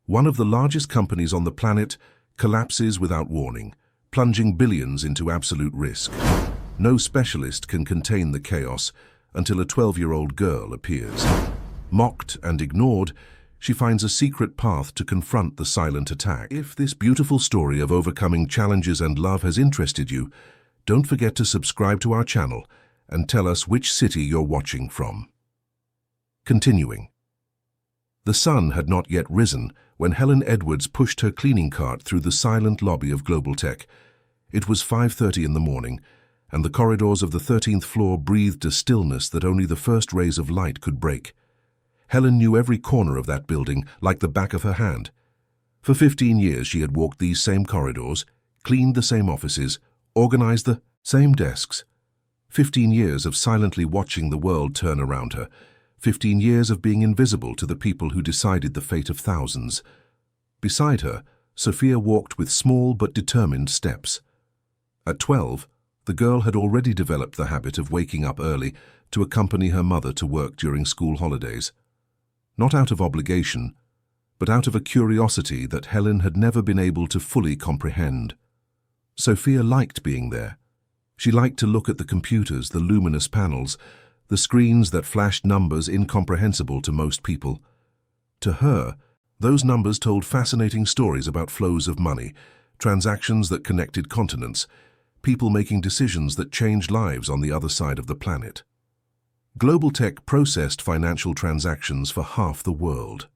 One of the largest companies on the planet collapses without warning, plunging billions into absolute risk. No specialist can contain the chaos until a 12-year-old girl appears. Mocked and ignored, she finds a secret path to confront the silent attack. If this beautiful story of overcoming challenges and love has interested you, don't forget to subscribe to our channel and tell us which city you're watching from. Continuing. The sun had not yet risen when Helen Edwards pushed her cleaning cart through the silent lobby of Global Tech. It was 5:30 in the morning, and the corridors of the 13th floor breathed a stillness that only the first rays of light could break. Helen knew every corner of that building like the back of her hand. For 15 years she had walked these same corridors, cleaned the same offices, organized the same desks. 15 years of silently watching the world turn around her. 15 years of being invisible to the people who decided the fate of thousands. Beside her, Sophia walked with small but determined steps. At 12, the girl had already developed the habit of waking up early to accompany her mother to work during school holidays. Not out of obligation, but out of a curiosity that Helen had never been able to fully comprehend. Sophia liked being there. She liked to look at the computers, the luminous panels, the screens that flashed numbers incomprehensible to most people. To her, those numbers told fascinating stories about flows of money, transactions that connected continents, people making decisions that changed lives on the other side of the planet. Global Tech processed financial transactions for half the world.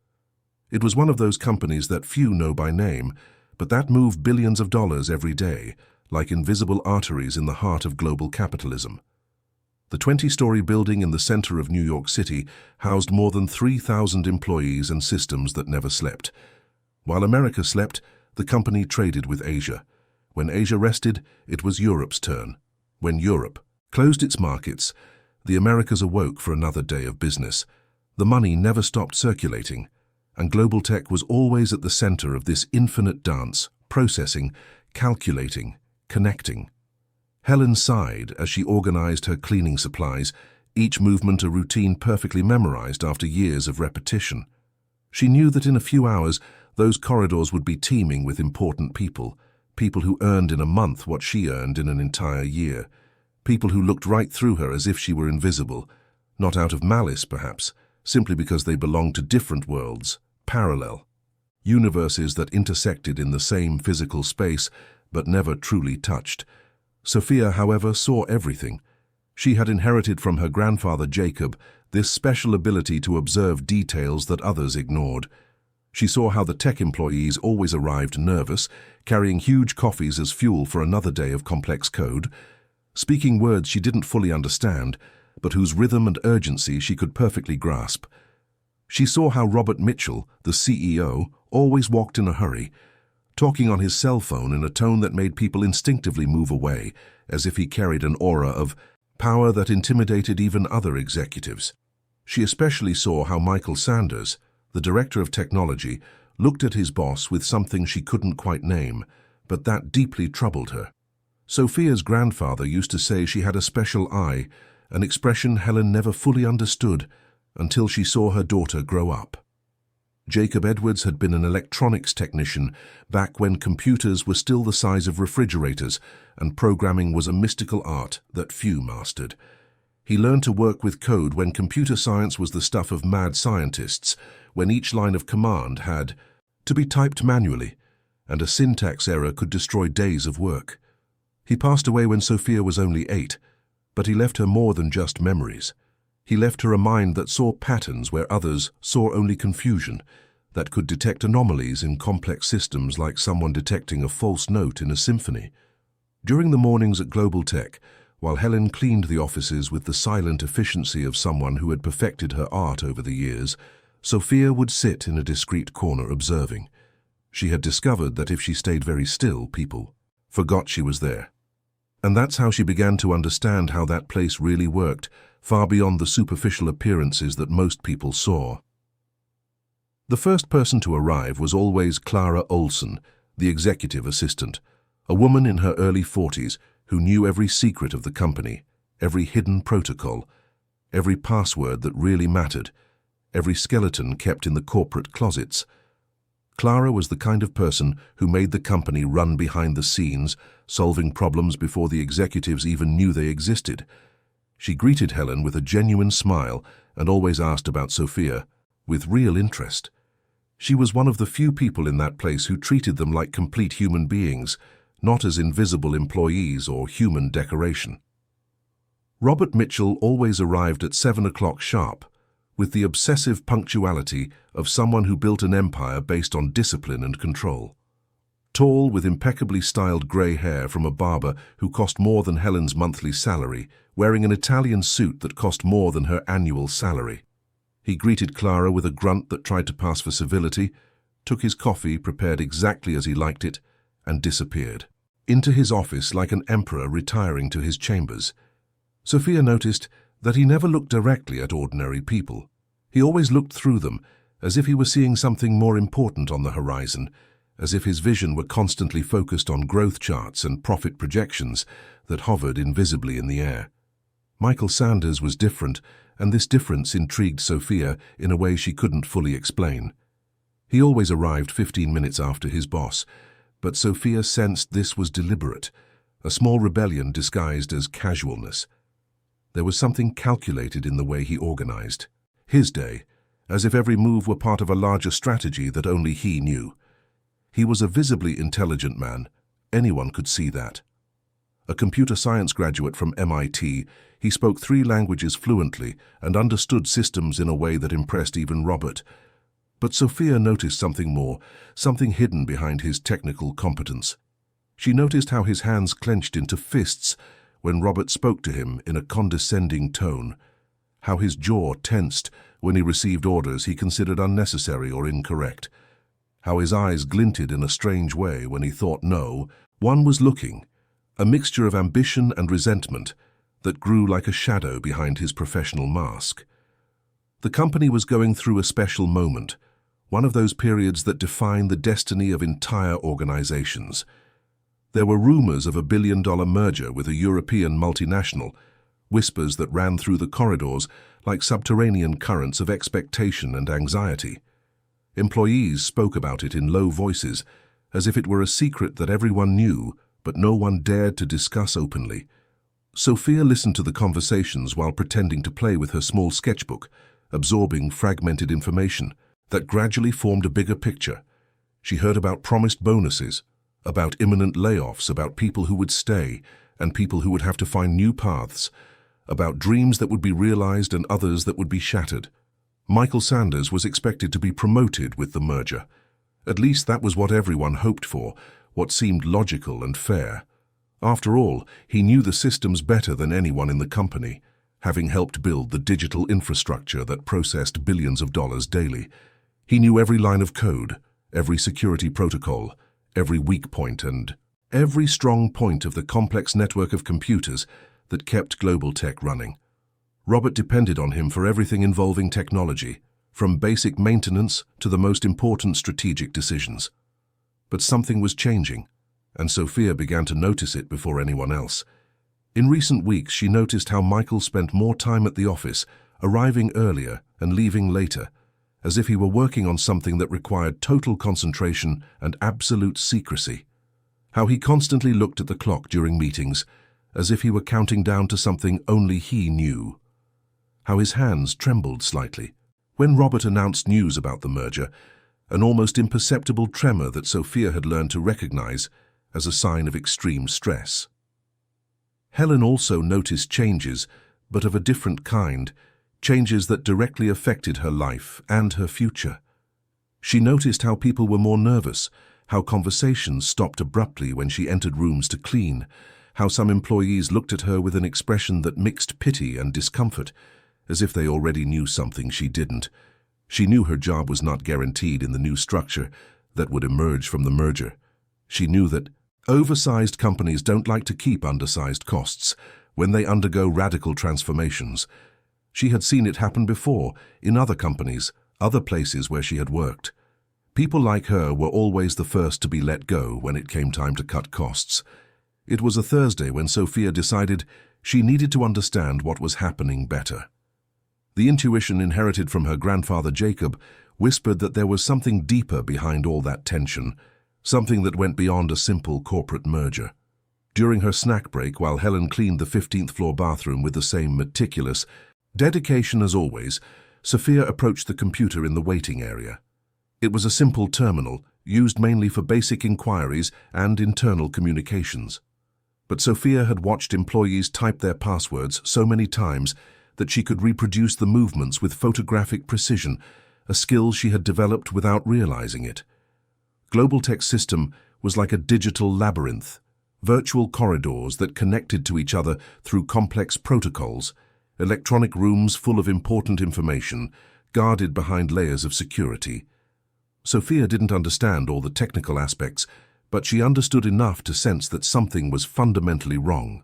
It was one of those companies that few know by name, but that moved billions of dollars every day, like invisible arteries in the heart of global capitalism. The 20-story building in the center of New York City housed more than 3,000 employees and systems that never slept. While America slept, the company traded with Asia. When Asia rested, it was Europe's turn. When Europe closed its markets, the Americas awoke for another day of business. The money never stopped circulating, and Global Tech was always at the center of this infinite dance, processing, calculating, connecting. Helen sighed as she organized her cleaning supplies, each movement a routine perfectly memorized after years of repetition. She knew that in a few hours, those corridors would be teeming with important people, people who earned in a month what she earned in an entire year. People who looked right through her as if she were invisible, not out of malice perhaps, simply because they belonged to different worlds, parallel, universes that intersected in the same physical space but never truly touched. Sophia, however, saw everything. She had inherited from her grandfather Jacob this special ability to observe details that others ignored. She saw how the tech employees always arrived nervous, carrying huge coffees as fuel for another day of complex code, speaking words she didn't fully understand, but whose rhythm and urgency she could perfectly grasp. She saw how Robert Mitchell, the CEO, always walked in a hurry, talking on his cell phone in a tone that made people instinctively move away, as if he carried an aura of power that intimidated even other executives. She especially saw how Michael Sanders, the director of technology, looked at his boss with something she couldn't quite name, but that deeply troubled her. Sophia's grandfather used to say she had a special eye, an expression Helen never fully understood until she saw her daughter grow up. Jacob Edwards had been an electronics technician back when computers were still the size of refrigerators and programming was a mystical art that few mastered. He learned to work with code when computer science was the stuff of mad scientists, when each line of command had to be typed manually, and a syntax error could destroy days of work. He passed away when Sophia was only 8, but he left her more than just memories. He left her a mind that saw patterns where others saw only confusion, that could detect anomalies in complex systems like someone detecting a false note in a symphony. During the mornings at Global Tech, while Helen cleaned the offices with the silent efficiency of someone who had perfected her art over the years, Sophia would sit in a discreet corner observing. She had discovered that if she stayed very still, people forgot she was there. And that's how she began to understand how that place really worked, far beyond the superficial appearances that most people saw. The first person to arrive was always Clara Olson, the executive assistant, a woman in her early 40s who knew every secret of the company, every hidden protocol, every password that really mattered, every skeleton kept in the corporate closets. Clara was the kind of person who made the company run behind the scenes, solving problems before the executives even knew they existed. She greeted Helen with a genuine smile and always asked about Sophia, with real interest. She was one of the few people in that place who treated them like complete human beings, not as invisible employees or human decoration. Robert Mitchell always arrived at 7 o'clock sharp, with the obsessive punctuality of someone who built an empire based on discipline and control. Tall, with impeccably styled grey hair from a barber who cost more than Helen's monthly salary, wearing an Italian suit that cost more than her annual salary. He greeted Clara with a grunt that tried to pass for civility, took his coffee prepared exactly as he liked it, and disappeared into his office like an emperor retiring to his chambers. Sophia noticed that he never looked directly at ordinary people. He always looked through them, as if he were seeing something more important on the horizon, as if his vision were constantly focused on growth charts and profit projections that hovered invisibly in the air. Michael Sanders was different, and this difference intrigued Sophia in a way she couldn't fully explain. He always arrived 15 minutes after his boss, but Sophia sensed this was deliberate, a small rebellion disguised as casualness. There was something calculated in the way he organized his day, as if every move were part of a larger strategy that only he knew. He was a visibly intelligent man. Anyone could see that. A computer science graduate from MIT, he spoke 3 languages fluently and understood systems in a way that impressed even Robert. But Sophia noticed something more, something hidden behind his technical competence. She noticed how his hands clenched into fists when Robert spoke to him in a condescending tone, how his jaw tensed when he received orders he considered unnecessary or incorrect, how his eyes glinted in a strange way when he thought no one was looking, a mixture of ambition and resentment that grew like a shadow behind his professional mask. The company was going through a special moment, one of those periods that define the destiny of entire organizations. There were rumors of a billion-dollar merger with a European multinational, whispers that ran through the corridors like subterranean currents of expectation and anxiety. Employees spoke about it in low voices, as if it were a secret that everyone knew, but no one dared to discuss openly. Sophia listened to the conversations while pretending to play with her small sketchbook, absorbing fragmented information that gradually formed a bigger picture. She heard about promised bonuses, about imminent layoffs, about people who would stay and people who would have to find new paths, about dreams that would be realized and others that would be shattered. Michael Sanders was expected to be promoted with the merger. At least that was what everyone hoped for, what seemed logical and fair. After all, he knew the systems better than anyone in the company, having helped build the digital infrastructure that processed billions of dollars daily. He knew every line of code, every security protocol, every weak point and every strong point of the complex network of computers that kept global tech running. Robert depended on him for everything involving technology, from basic maintenance to the most important strategic decisions. But something was changing, and Sophia began to notice it before anyone else. In recent weeks, she noticed how Michael spent more time at the office, arriving earlier and leaving later, as if he were working on something that required total concentration and absolute secrecy. How he constantly looked at the clock during meetings, as if he were counting down to something only he knew. How his hands trembled slightly when Robert announced news about the merger, an almost imperceptible tremor that Sophia had learned to recognize as a sign of extreme stress. Helen also noticed changes, but of a different kind, changes that directly affected her life and her future. She noticed how people were more nervous, how conversations stopped abruptly when she entered rooms to clean, how some employees looked at her with an expression that mixed pity and discomfort, as if they already knew something she didn't. She knew her job was not guaranteed in the new structure that would emerge from the merger. She knew that oversized companies don't like to keep undersized costs when they undergo radical transformations. She had seen it happen before, in other companies, other places where she had worked. People like her were always the first to be let go when it came time to cut costs. It was a Thursday when Sophia decided she needed to understand what was happening better. The intuition inherited from her grandfather Jacob whispered that there was something deeper behind all that tension, something that went beyond a simple corporate merger. During her snack break, while Helen cleaned the 15th floor bathroom with the same meticulous dedication as always, Sophia approached the computer in the waiting area. It was a simple terminal, used mainly for basic inquiries and internal communications. But Sophia had watched employees type their passwords so many times that she could reproduce the movements with photographic precision, a skill she had developed without realizing it. Global Tech's system was like a digital labyrinth, virtual corridors that connected to each other through complex protocols, electronic rooms full of important information, guarded behind layers of security. Sophia didn't understand all the technical aspects, but she understood enough to sense that something was fundamentally wrong.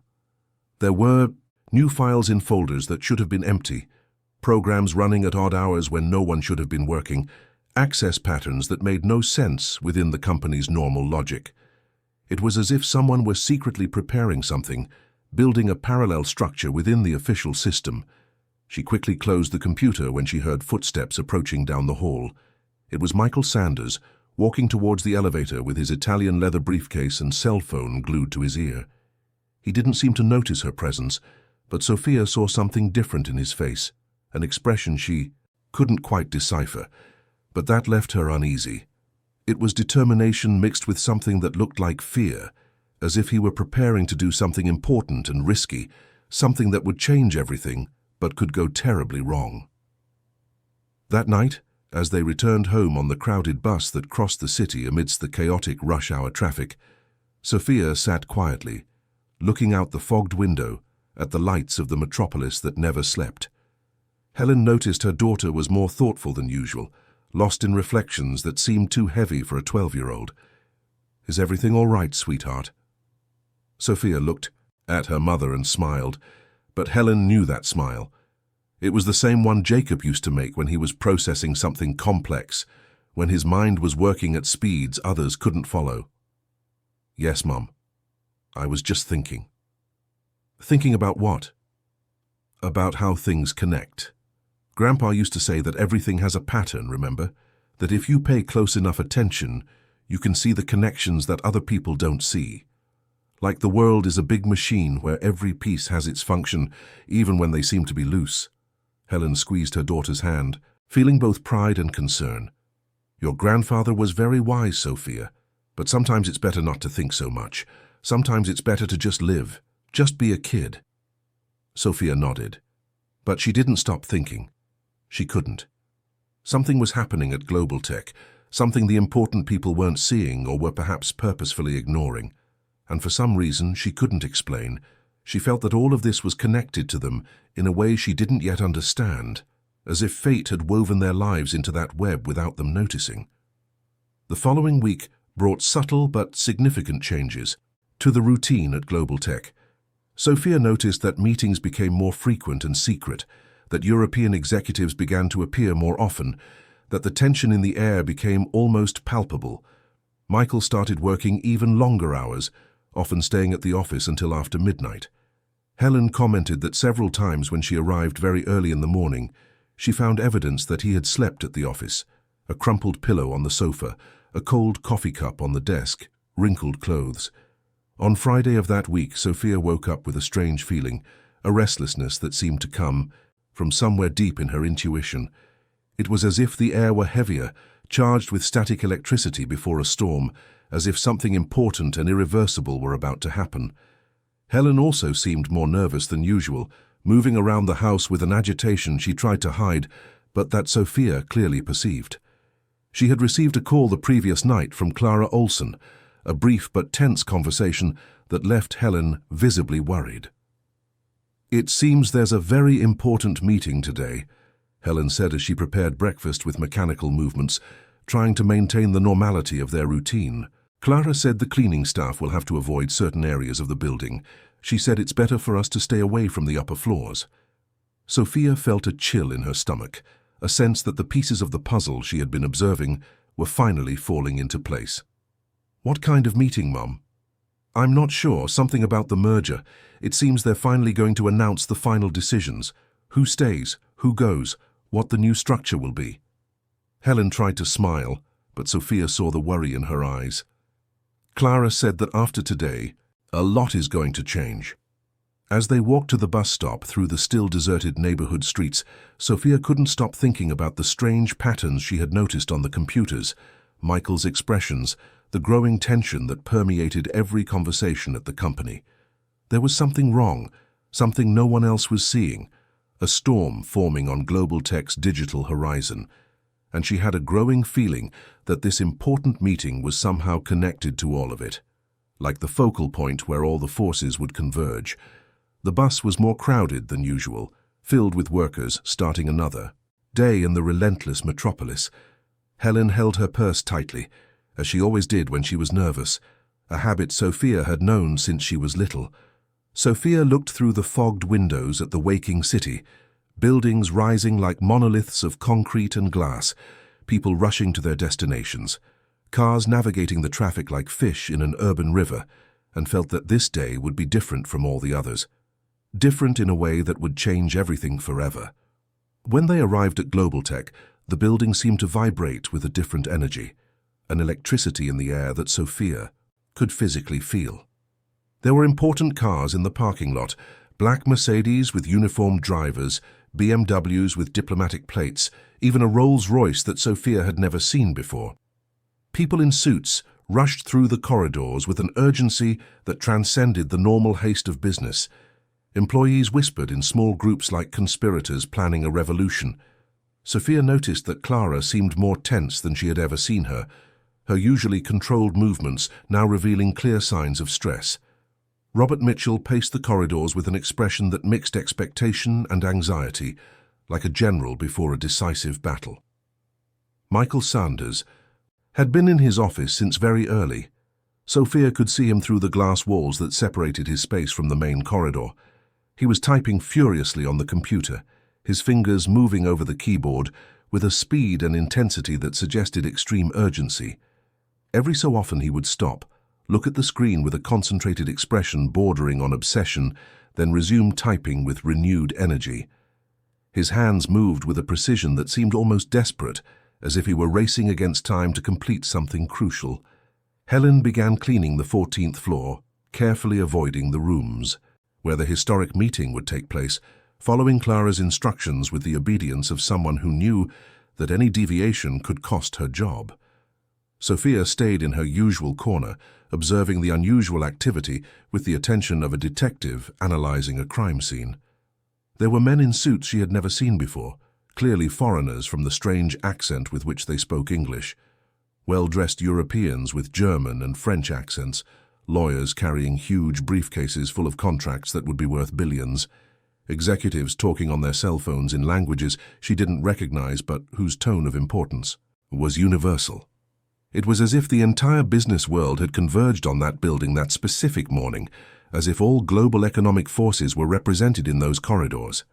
There were new files in folders that should have been empty, programs running at odd hours when no one should have been working, access patterns that made no sense within the company's normal logic. It was as if someone were secretly preparing something, building a parallel structure within the official system. She quickly closed the computer when she heard footsteps approaching down the hall. It was Michael Sanders, walking towards the elevator with his Italian leather briefcase and cell phone glued to his ear. He didn't seem to notice her presence, but Sophia saw something different in his face, an expression she couldn't quite decipher, but that left her uneasy. It was determination mixed with something that looked like fear, as if he were preparing to do something important and risky, something that would change everything, but could go terribly wrong. That night, as they returned home on the crowded bus that crossed the city amidst the chaotic rush-hour traffic, Sophia sat quietly, looking out the fogged window at the lights of the metropolis that never slept. Helen noticed her daughter was more thoughtful than usual, lost in reflections that seemed too heavy for a 12-year-old. "Is everything all right, sweetheart?" Sophia looked at her mother and smiled, but Helen knew that smile. It was the same one Jacob used to make when he was processing something complex, when his mind was working at speeds others couldn't follow. "Yes, Mum. I was just thinking." "Thinking about what?" "About how things connect. Grandpa used to say that everything has a pattern, remember? That if you pay close enough attention, you can see the connections that other people don't see. Like the world is a big machine where every piece has its function, even when they seem to be loose." Helen squeezed her daughter's hand, feeling both pride and concern. "Your grandfather was very wise, Sophia, but sometimes it's better not to think so much. Sometimes it's better to just live, just be a kid." Sophia nodded, but she didn't stop thinking. She couldn't. Something was happening at Global Tech, something the important people weren't seeing or were perhaps purposefully ignoring. And for some reason she couldn't explain, she felt that all of this was connected to them in a way she didn't yet understand, as if fate had woven their lives into that web without them noticing. The following week brought subtle but significant changes to the routine at Global Tech. Sophia noticed that meetings became more frequent and secret, that European executives began to appear more often, that the tension in the air became almost palpable. Michael started working even longer hours, often staying at the office until after midnight. Helen commented that several times when she arrived very early in the morning, she found evidence that he had slept at the office: a crumpled pillow on the sofa, a cold coffee cup on the desk, wrinkled clothes. On Friday of that week, Sophia woke up with a strange feeling, a restlessness that seemed to come from somewhere deep in her intuition. It was as if the air were heavier, charged with static electricity before a storm, as if something important and irreversible were about to happen. Helen also seemed more nervous than usual, moving around the house with an agitation she tried to hide, but that Sophia clearly perceived. She had received a call the previous night from Clara Olson, a brief but tense conversation that left Helen visibly worried. "It seems there's a very important meeting today," Helen said as she prepared breakfast with mechanical movements, trying to maintain the normality of their routine. "Clara said the cleaning staff will have to avoid certain areas of the building. She said it's better for us to stay away from the upper floors." Sophia felt a chill in her stomach, a sense that the pieces of the puzzle she had been observing were finally falling into place. "What kind of meeting, Mum?" "I'm not sure. Something about the merger. It seems they're finally going to announce the final decisions. Who stays, who goes, what the new structure will be." Helen tried to smile, but Sophia saw the worry in her eyes. Clara said that after today, a lot is going to change. As they walked to the bus stop through the still deserted neighborhood streets, Sophia couldn't stop thinking about the strange patterns she had noticed on the computers, Michael's expressions, the growing tension that permeated every conversation at the company. There was something wrong, something no one else was seeing, a storm forming on global tech's digital horizon, and she had a growing feeling that this important meeting was somehow connected to all of it, like the focal point where all the forces would converge. The bus was more crowded than usual, filled with workers starting another day in the relentless metropolis. Helen held her purse tightly, as she always did when she was nervous, a habit Sophia had known since she was little. Sophia looked through the fogged windows at the waking city, buildings rising like monoliths of concrete and glass, people rushing to their destinations, cars navigating the traffic like fish in an urban river, and felt that this day would be different from all the others. Different in a way that would change everything forever. When they arrived at Global Tech, the building seemed to vibrate with a different energy, an electricity in the air that Sophia could physically feel. There were important cars in the parking lot, black Mercedes with uniformed drivers, BMWs with diplomatic plates, even a Rolls-Royce that Sophia had never seen before. People in suits rushed through the corridors with an urgency that transcended the normal haste of business. Employees whispered in small groups like conspirators planning a revolution. Sophia noticed that Clara seemed more tense than she had ever seen her, her usually controlled movements now revealing clear signs of stress. Robert Mitchell paced the corridors with an expression that mixed expectation and anxiety, like a general before a decisive battle. Michael Sanders had been in his office since very early. Sophia could see him through the glass walls that separated his space from the main corridor. He was typing furiously on the computer, his fingers moving over the keyboard with a speed and intensity that suggested extreme urgency. Every so often he would stop, look at the screen with a concentrated expression bordering on obsession, then resume typing with renewed energy. His hands moved with a precision that seemed almost desperate, as if he were racing against time to complete something crucial. Helen began cleaning the 14th floor, carefully avoiding the rooms where the historic meeting would take place, following Clara's instructions with the obedience of someone who knew that any deviation could cost her job. Sophia stayed in her usual corner, observing the unusual activity with the attention of a detective analyzing a crime scene. There were men in suits she had never seen before, clearly foreigners from the strange accent with which they spoke English. Well-dressed Europeans with German and French accents, lawyers carrying huge briefcases full of contracts that would be worth billions, executives talking on their cell phones in languages she didn't recognize but whose tone of importance was universal. It was as if the entire business world had converged on that building that specific morning, as if all global economic forces were represented in those corridors.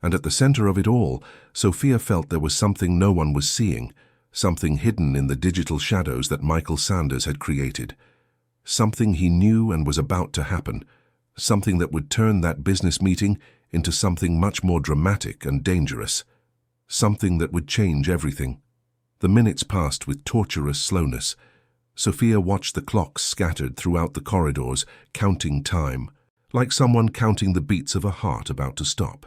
And at the center of it all, Sophia felt there was something no one was seeing, something hidden in the digital shadows that Michael Sanders had created. Something he knew and was about to happen, something that would turn that business meeting into something much more dramatic and dangerous, something that would change everything. The minutes passed with torturous slowness. Sophia watched the clocks scattered throughout the corridors, counting time, like someone counting the beats of a heart about to stop.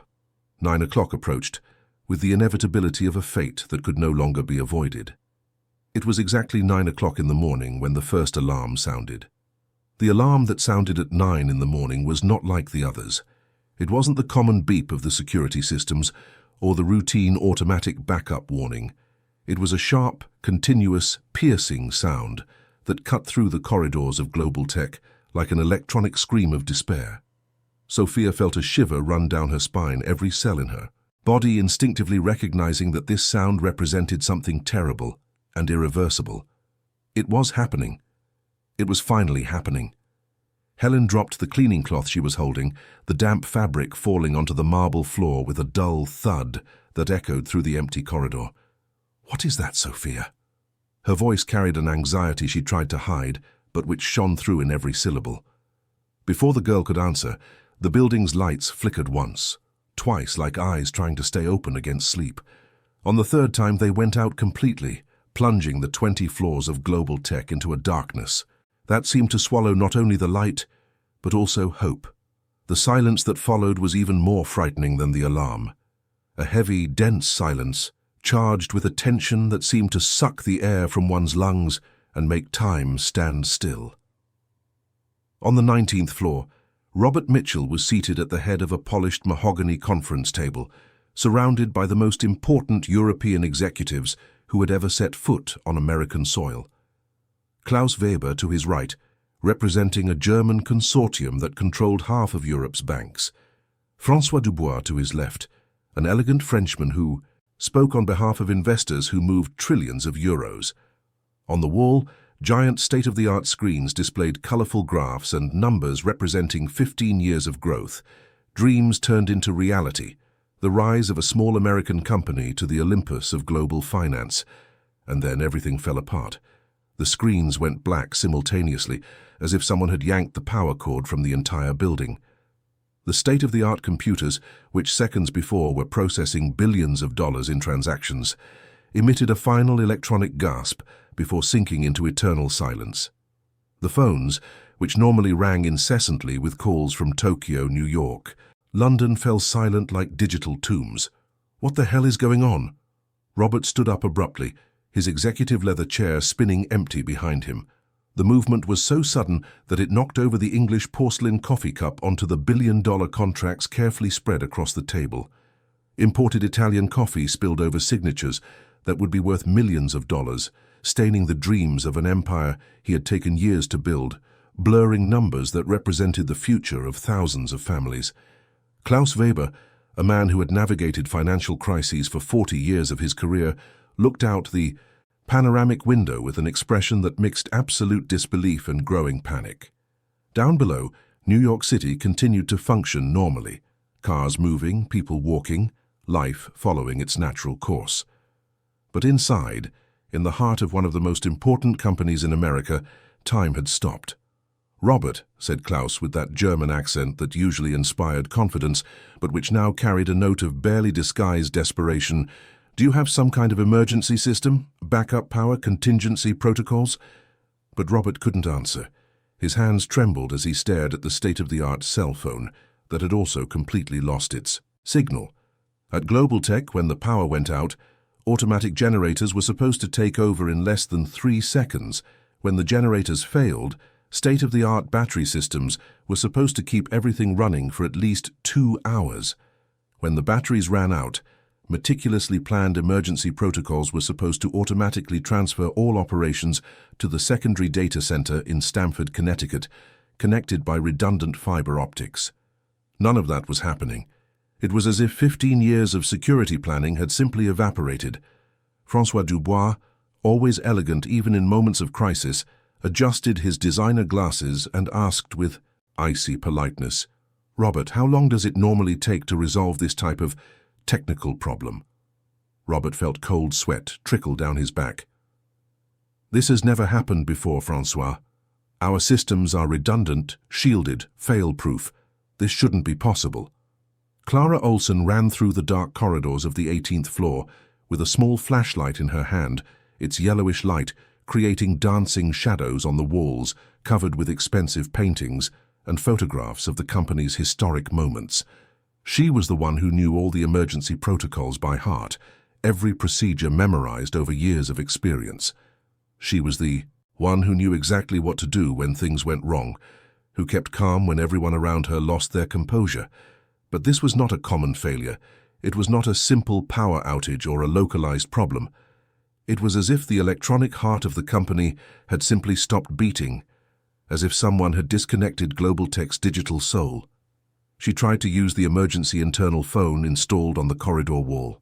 9 o'clock approached, with the inevitability of a fate that could no longer be avoided. It was exactly 9 o'clock in the morning when the first alarm sounded. The alarm that sounded at 9 in the morning was not like the others. It wasn't the common beep of the security systems or the routine automatic backup warning. It was a sharp, continuous, piercing sound that cut through the corridors of global tech like an electronic scream of despair. Sophia felt a shiver run down her spine, every cell in her body instinctively recognizing that this sound represented something terrible and irreversible. It was happening. It was finally happening. Helen dropped the cleaning cloth she was holding, the damp fabric falling onto the marble floor with a dull thud that echoed through the empty corridor. "What is that, Sophia?" Her voice carried an anxiety she tried to hide, but which shone through in every syllable. Before the girl could answer, the building's lights flickered once, twice like eyes trying to stay open against sleep. On the third time, they went out completely, plunging the 20 floors of global tech into a darkness that seemed to swallow not only the light, but also hope. The silence that followed was even more frightening than the alarm. A heavy, dense silence, charged with a tension that seemed to suck the air from one's lungs and make time stand still. On the 19th floor, Robert Mitchell was seated at the head of a polished mahogany conference table, surrounded by the most important European executives who had ever set foot on American soil. Klaus Weber to his right, representing a German consortium that controlled half of Europe's banks. François Dubois to his left, an elegant Frenchman who spoke on behalf of investors who moved trillions of euros. On the wall, giant state-of-the-art screens displayed colorful graphs and numbers representing 15 years of growth, dreams turned into reality, the rise of a small American company to the Olympus of global finance. And then everything fell apart. The screens went black simultaneously, as if someone had yanked the power cord from the entire building. The state-of-the-art computers, which seconds before were processing billions of dollars in transactions, emitted a final electronic gasp before sinking into eternal silence. The phones, which normally rang incessantly with calls from Tokyo, New York, London, fell silent like digital tombs. What the hell is going on? Robert stood up abruptly, his executive leather chair spinning empty behind him. The movement was so sudden that it knocked over the English porcelain coffee cup onto the billion-dollar contracts carefully spread across the table. Imported Italian coffee spilled over signatures that would be worth millions of dollars, staining the dreams of an empire he had taken years to build, blurring numbers that represented the future of thousands of families. Klaus Weber, a man who had navigated financial crises for 40 years of his career, looked out the panoramic window with an expression that mixed absolute disbelief and growing panic. Down below, New York City continued to function normally, cars moving, people walking, life following its natural course. But inside, in the heart of one of the most important companies in America, time had stopped. "Robert," said Klaus with that German accent that usually inspired confidence, but which now carried a note of barely disguised desperation, "do you have some kind of emergency system, backup power, contingency protocols?" But Robert couldn't answer. His hands trembled as he stared at the state-of-the-art cell phone that had also completely lost its signal. At Global Tech, when the power went out, automatic generators were supposed to take over in less than 3 seconds. When the generators failed, state-of-the-art battery systems were supposed to keep everything running for at least 2 hours. When the batteries ran out, meticulously planned emergency protocols were supposed to automatically transfer all operations to the secondary data center in Stamford, Connecticut, connected by redundant fiber optics. None of that was happening. It was as if 15 years of security planning had simply evaporated. François Dubois, always elegant even in moments of crisis, adjusted his designer glasses and asked with icy politeness, "Robert, how long does it normally take to resolve this type of technical problem?" Robert felt cold sweat trickle down his back. "This has never happened before, François. Our systems are redundant, shielded, fail-proof. This shouldn't be possible." Clara Olson ran through the dark corridors of the 18th floor with a small flashlight in her hand, its yellowish light creating dancing shadows on the walls covered with expensive paintings and photographs of the company's historic moments. She was the one who knew all the emergency protocols by heart, every procedure memorized over years of experience. She was the one who knew exactly what to do when things went wrong, who kept calm when everyone around her lost their composure. But this was not a common failure. It was not a simple power outage or a localized problem. It was as if the electronic heart of the company had simply stopped beating, as if someone had disconnected Global Tech's digital soul. She tried to use the emergency internal phone installed on the corridor wall.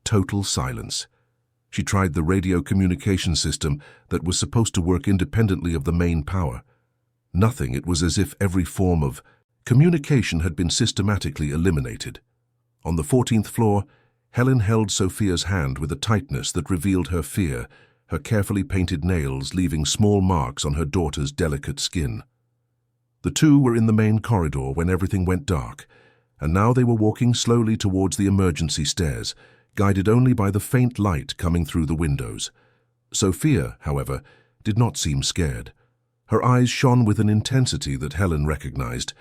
Total silence. She tried the radio communication system that was supposed to work independently of the main power. Nothing. It was as if every form of communication had been systematically eliminated. On the 14th floor, Helen held Sophia's hand with a tightness that revealed her fear, her carefully painted nails leaving small marks on her daughter's delicate skin. The two were in the main corridor when everything went dark, and now they were walking slowly towards the emergency stairs, guided only by the faint light coming through the windows. Sophia, however, did not seem scared. Her eyes shone with an intensity that Helen recognized.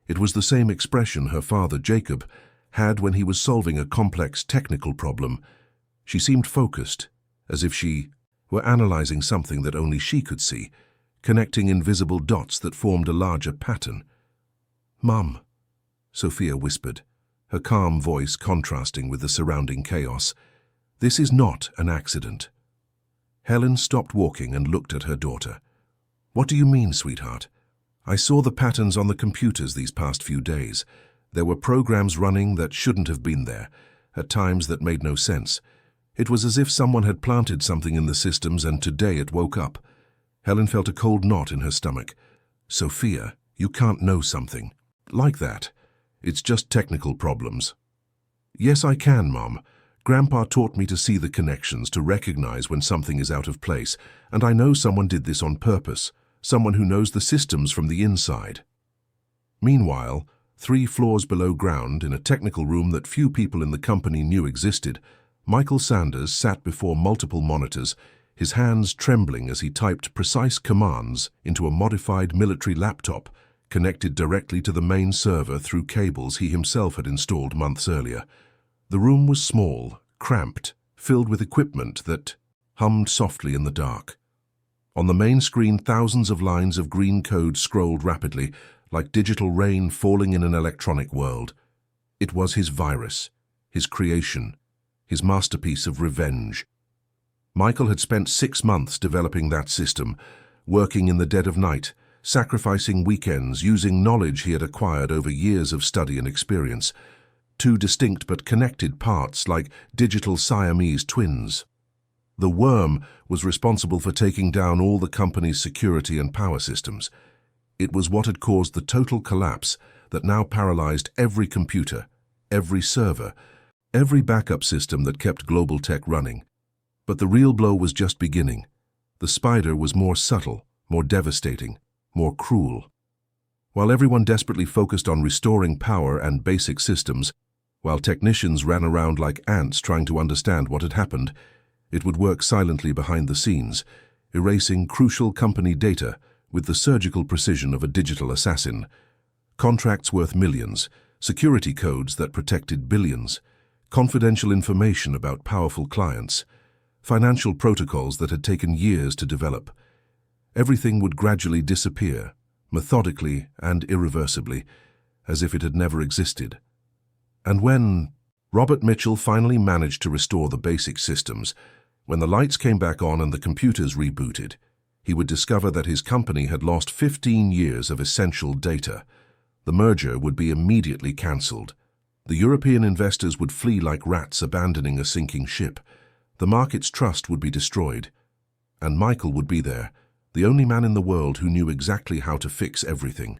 It was the same expression her father, Jacob, had when he was solving a complex technical problem. She seemed focused, as if she were analyzing something that only she could see, connecting invisible dots that formed a larger pattern. "Mum," Sophia whispered, her calm voice contrasting with the surrounding chaos. "This is not an accident." Helen stopped walking and looked at her daughter. "What do you mean, sweetheart?" "I saw the patterns on the computers these past few days. There were programs running that shouldn't have been there, at times that made no sense. It was as if someone had planted something in the systems and today it woke up." Helen felt a cold knot in her stomach. "Sophia, you can't know something like that. It's just technical problems." "Yes, I can, Mom. Grandpa taught me to see the connections, to recognize when something is out of place, and I know someone did this on purpose, someone who knows the systems from the inside." Meanwhile, 3 floors below ground, in a technical room that few people in the company knew existed, Michael Sanders sat before multiple monitors, his hands trembling as he typed precise commands into a modified military laptop connected directly to the main server through cables he himself had installed months earlier. The room was small, cramped, filled with equipment that hummed softly in the dark. On the main screen, thousands of lines of green code scrolled rapidly, like digital rain falling in an electronic world. It was his virus, his creation, his masterpiece of revenge. Michael had spent 6 months developing that system, working in the dead of night, sacrificing weekends, using knowledge he had acquired over years of study and experience. 2 distinct but connected parts, like digital Siamese twins. The worm was responsible for taking down all the company's security and power systems. It was what had caused the total collapse that now paralyzed every computer, every server, every backup system that kept global tech running. But the real blow was just beginning. The spider was more subtle, more devastating, more cruel. While everyone desperately focused on restoring power and basic systems, while technicians ran around like ants trying to understand what had happened, it would work silently behind the scenes, erasing crucial company data with the surgical precision of a digital assassin. Contracts worth millions, security codes that protected billions, confidential information about powerful clients, financial protocols that had taken years to develop. Everything would gradually disappear, methodically and irreversibly, as if it had never existed. And when Robert Mitchell finally managed to restore the basic systems, when the lights came back on and the computers rebooted, he would discover that his company had lost 15 years of essential data. The merger would be immediately cancelled. The European investors would flee like rats abandoning a sinking ship. The market's trust would be destroyed. And Michael would be there, the only man in the world who knew exactly how to fix everything,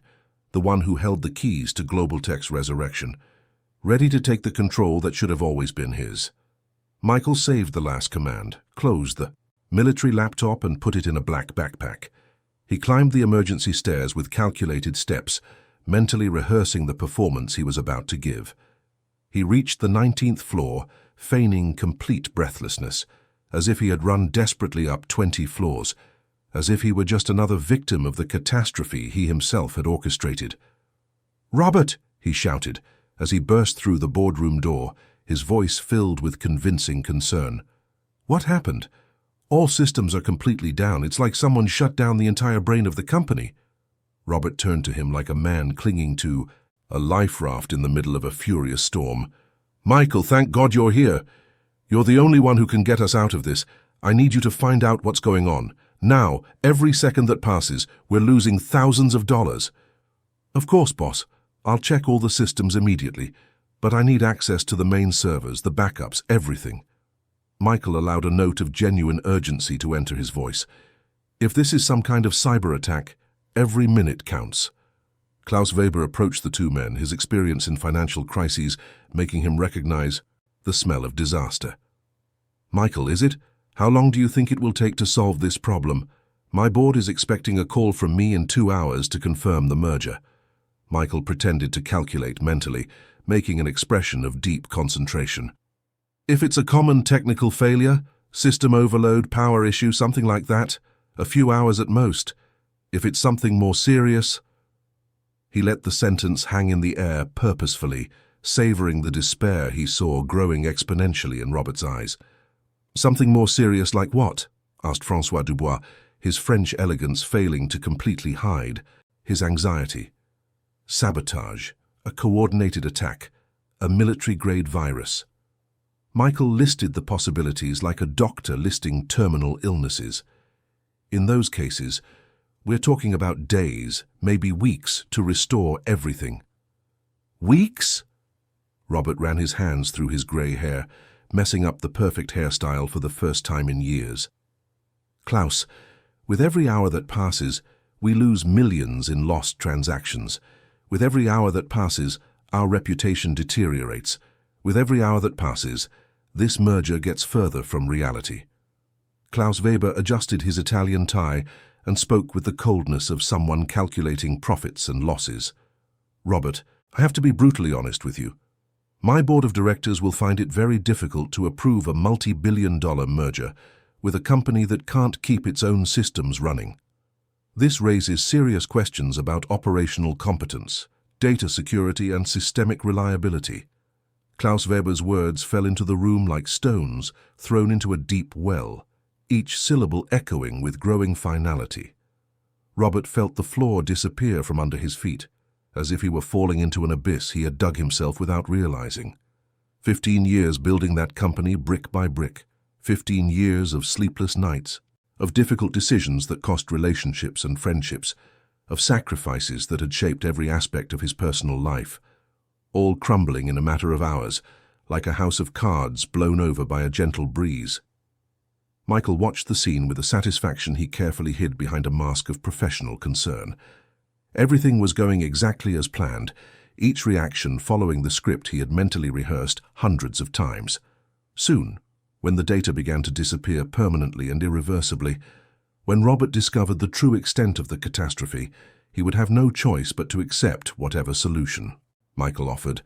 the one who held the keys to global tech's resurrection, ready to take the control that should have always been his. Michael saved the last command, closed the military laptop and put it in a black backpack. He climbed the emergency stairs with calculated steps, mentally rehearsing the performance he was about to give. He reached the 19th floor, feigning complete breathlessness, as if he had run desperately up 20 floors, as if he were just another victim of the catastrophe he himself had orchestrated. "Robert!" he shouted, as he burst through the boardroom door, his voice filled with convincing concern. "What happened? All systems are completely down. It's like someone shut down the entire brain of the company." Robert turned to him like a man clinging to a life raft in the middle of a furious storm. "Michael, thank God you're here. You're the only one who can get us out of this. I need you to find out what's going on. Now, every second that passes, we're losing thousands of dollars." "Of course, boss. I'll check all the systems immediately. But I need access to the main servers, the backups, everything." Michael allowed a note of genuine urgency to enter his voice. "If this is some kind of cyber attack, every minute counts." Klaus Weber approached the 2 men, his experience in financial crises making him recognize the smell of disaster. "Michael, is it? How long do you think it will take to solve this problem? My board is expecting a call from me in 2 hours to confirm the merger." Michael pretended to calculate mentally, making an expression of deep concentration. If it's a common technical failure, system overload, power issue, something like that, a few hours at most. If it's something more serious..." He let the sentence hang in the air purposefully, savoring the despair he saw growing exponentially in Robert's eyes. "Something more serious like what?" asked François Dubois, his French elegance failing to completely hide his anxiety. "Sabotage, a coordinated attack, a military-grade virus." Michael listed the possibilities like a doctor listing terminal illnesses. In those cases, we're talking about days, maybe weeks, to restore everything. "Weeks?" Robert ran his hands through his grey hair, messing up the perfect hairstyle for the first time in years. "Klaus, with every hour that passes, we lose millions in lost transactions. With every hour that passes, our reputation deteriorates. With every hour that passes, this merger gets further from reality." Klaus Weber adjusted his Italian tie and spoke with the coldness of someone calculating profits and losses. "Robert, I have to be brutally honest with you. My board of directors will find it very difficult to approve a multi-billion-dollar merger with a company that can't keep its own systems running. This raises serious questions about operational competence, data security, and systemic reliability." Klaus Weber's words fell into the room like stones thrown into a deep well, each syllable echoing with growing finality. Robert felt the floor disappear from under his feet, as if he were falling into an abyss he had dug himself without realizing. 15 years building that company brick by brick, 15 years of sleepless nights, of difficult decisions that cost relationships and friendships, of sacrifices that had shaped every aspect of his personal life, all crumbling in a matter of hours, like a house of cards blown over by a gentle breeze. Michael watched the scene with a satisfaction he carefully hid behind a mask of professional concern. Everything was going exactly as planned, each reaction following the script he had mentally rehearsed hundreds of times. Soon, when the data began to disappear permanently and irreversibly, when Robert discovered the true extent of the catastrophe, he would have no choice but to accept whatever solution Michael offered.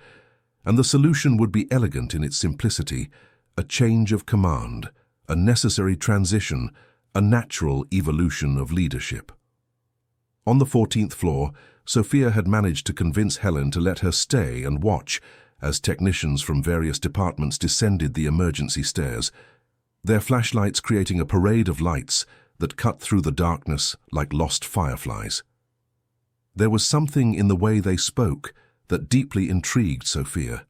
And the solution would be elegant in its simplicity, a change of command, a necessary transition, a natural evolution of leadership. On the 14th floor, Sophia had managed to convince Helen to let her stay and watch as technicians from various departments descended the emergency stairs, their flashlights creating a parade of lights that cut through the darkness like lost fireflies. There was something in the way they spoke that deeply intrigued Sophia,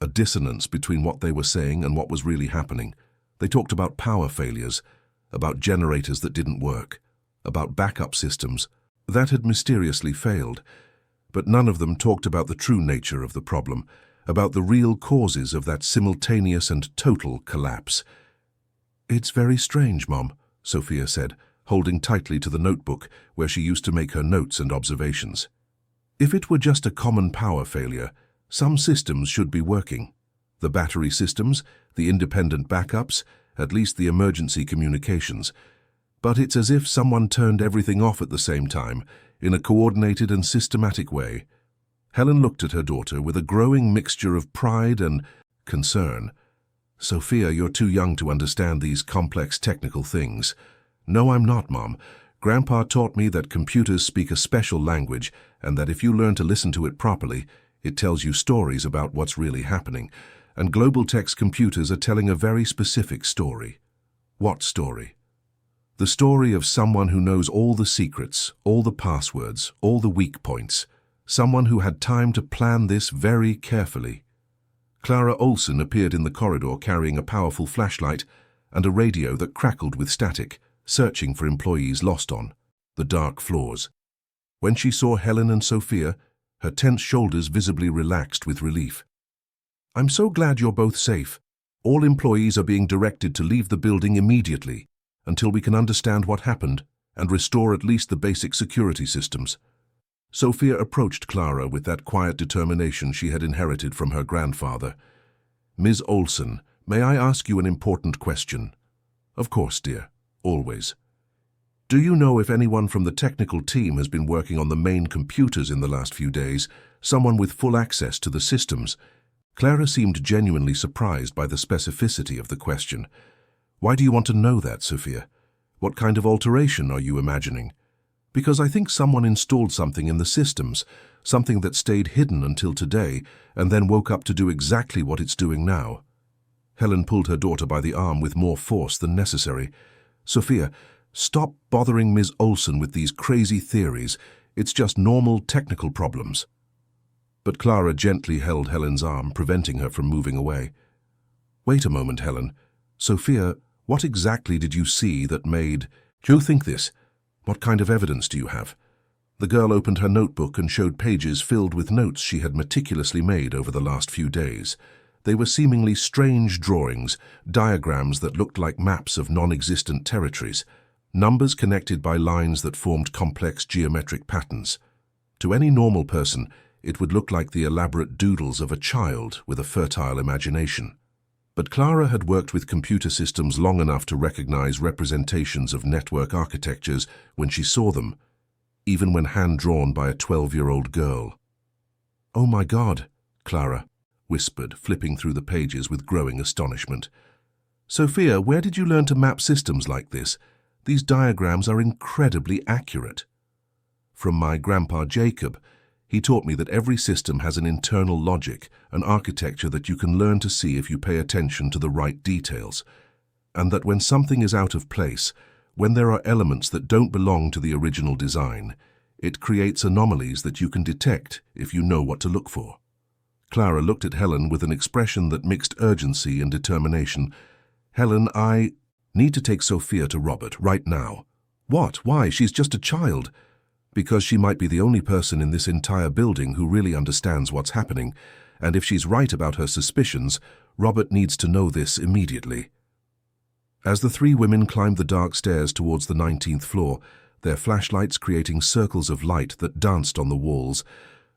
a dissonance between what they were saying and what was really happening. They talked about power failures, about generators that didn't work, about backup systems that had mysteriously failed, but none of them talked about the true nature of the problem, about the real causes of that simultaneous and total collapse. "It's very strange, Mom," Sophia said, holding tightly to the notebook where she used to make her notes and observations. "If it were just a common power failure, some systems should be working. The battery systems, the independent backups, at least the emergency communications. But it's as if someone turned everything off at the same time, in a coordinated and systematic way." Helen looked at her daughter with a growing mixture of pride and concern. "Sophia, you're too young to understand these complex technical things." "No, I'm not, Mom. Grandpa taught me that computers speak a special language and that if you learn to listen to it properly, it tells you stories about what's really happening. And Global Tech's computers are telling a very specific story." "What story?" "The story of someone who knows all the secrets, all the passwords, all the weak points. Someone who had time to plan this very carefully." Clara Olsen appeared in the corridor carrying a powerful flashlight and a radio that crackled with static, searching for employees lost on the dark floors. When she saw Helen and Sophia, her tense shoulders visibly relaxed with relief. "I'm so glad you're both safe. All employees are being directed to leave the building immediately, until we can understand what happened and restore at least the basic security systems." Sophia approached Clara with that quiet determination she had inherited from her grandfather. "Ms. Olsen, may I ask you an important question?" "Of course, dear. Always." "Do you know if anyone from the technical team has been working on the main computers in the last few days, someone with full access to the systems?" Clara seemed genuinely surprised by the specificity of the question. Why do you want to know that, Sophia? What kind of alteration are you imagining? Because I think someone installed something in the systems, something that stayed hidden until today, and then woke up to do exactly what it's doing now. Helen pulled her daughter by the arm with more force than necessary. Sophia, stop bothering Ms. Olsen with these crazy theories. It's just normal technical problems. But Clara gently held Helen's arm, preventing her from moving away. Wait a moment, Helen. Sophia, what exactly did you see that made... Do you think this? What kind of evidence do you have? The girl opened her notebook and showed pages filled with notes she had meticulously made over the last few days. They were seemingly strange drawings, diagrams that looked like maps of non-existent territories, numbers connected by lines that formed complex geometric patterns. To any normal person, it would look like the elaborate doodles of a child with a fertile imagination. But Clara had worked with computer systems long enough to recognize representations of network architectures when she saw them, even when hand-drawn by a 12-year-old girl. "Oh my God," Clara whispered, flipping through the pages with growing astonishment. "Sophia, where did you learn to map systems like this? These diagrams are incredibly accurate." "From my grandpa Jacob. He taught me that every system has an internal logic, an architecture that you can learn to see if you pay attention to the right details, and that when something is out of place, when there are elements that don't belong to the original design, it creates anomalies that you can detect if you know what to look for." Clara looked at Helen with an expression that mixed urgency and determination. "Helen, I need to take Sophia to Robert right now." "What? Why? She's just a child." "Because she might be the only person in this entire building who really understands what's happening, and if she's right about her suspicions, Robert needs to know this immediately." As the three women climbed the dark stairs towards the 19th floor, their flashlights creating circles of light that danced on the walls,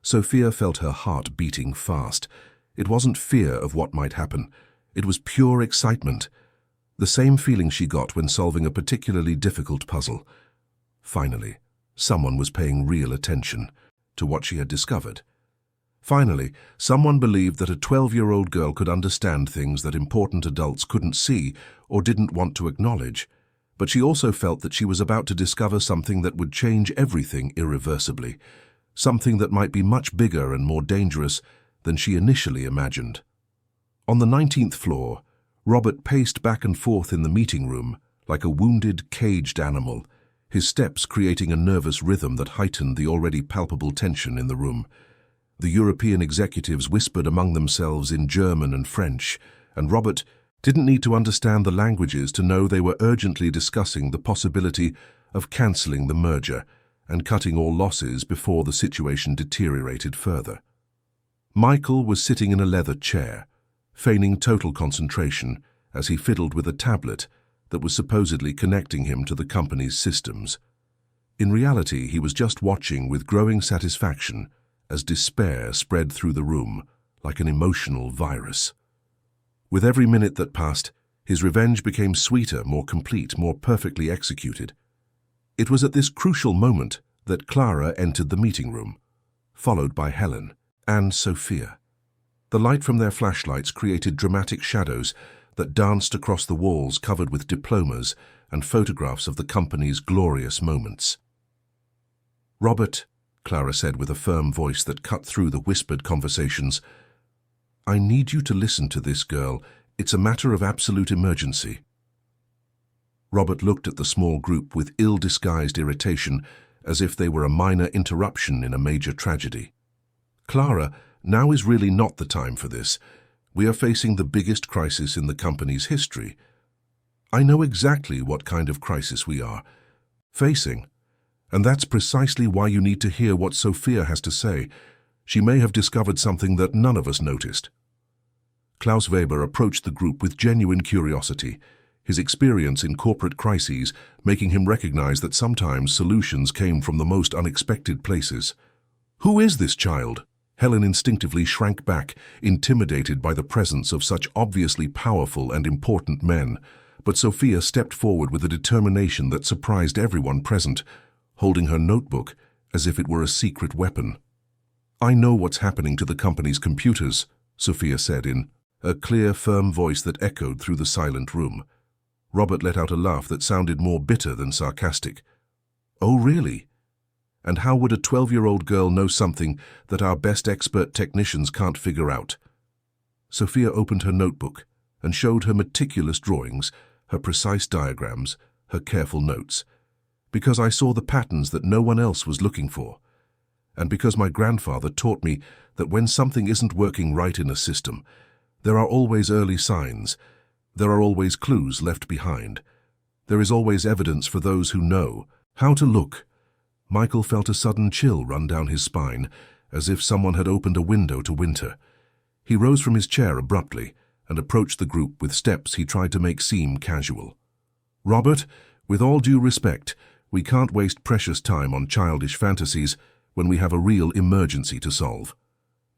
Sophia felt her heart beating fast. It wasn't fear of what might happen. It was pure excitement. The same feeling she got when solving a particularly difficult puzzle. Finally, someone was paying real attention to what she had discovered. Finally, someone believed that a 12-year-old girl could understand things that important adults couldn't see or didn't want to acknowledge. But she also felt that she was about to discover something that would change everything irreversibly, something that might be much bigger and more dangerous than she initially imagined. On the 19th floor, Robert paced back and forth in the meeting room like a wounded, caged animal, his steps creating a nervous rhythm that heightened the already palpable tension in the room. The European executives whispered among themselves in German and French, and Robert didn't need to understand the languages to know they were urgently discussing the possibility of cancelling the merger and cutting all losses before the situation deteriorated further. Michael was sitting in a leather chair, feigning total concentration as he fiddled with a tablet that was supposedly connecting him to the company's systems. In reality, he was just watching with growing satisfaction as despair spread through the room like an emotional virus. With every minute that passed, his revenge became sweeter, more complete, more perfectly executed. It was at this crucial moment that Clara entered the meeting room, followed by Helen and Sophia. The light from their flashlights created dramatic shadows that danced across the walls covered with diplomas and photographs of the company's glorious moments. "Robert," Clara said with a firm voice that cut through the whispered conversations, "I need you to listen to this girl. It's a matter of absolute emergency." Robert looked at the small group with ill-disguised irritation, as if they were a minor interruption in a major tragedy. "Clara, now is really not the time for this. We are facing the biggest crisis in the company's history. I know exactly what kind of crisis we are facing, and that's precisely why you need to hear what Sophia has to say. She may have discovered something that none of us noticed." Klaus Weber approached the group with genuine curiosity, his experience in corporate crises making him recognize that sometimes solutions came from the most unexpected places. "Who is this child?" Helen instinctively shrank back, intimidated by the presence of such obviously powerful and important men, but Sophia stepped forward with a determination that surprised everyone present, holding her notebook as if it were a secret weapon. "I know what's happening to the company's computers," Sophia said in a clear, firm voice that echoed through the silent room. Robert let out a laugh that sounded more bitter than sarcastic. "Oh, really? And how would a 12-year-old girl know something that our best expert technicians can't figure out?" Sophia opened her notebook and showed her meticulous drawings, her precise diagrams, her careful notes. "Because I saw the patterns that no one else was looking for. And because my grandfather taught me that when something isn't working right in a system, there are always early signs. There are always clues left behind. There is always evidence for those who know how to look." Michael felt a sudden chill run down his spine, as if someone had opened a window to winter. He rose from his chair abruptly and approached the group with steps he tried to make seem casual. "Robert, with all due respect, we can't waste precious time on childish fantasies when we have a real emergency to solve."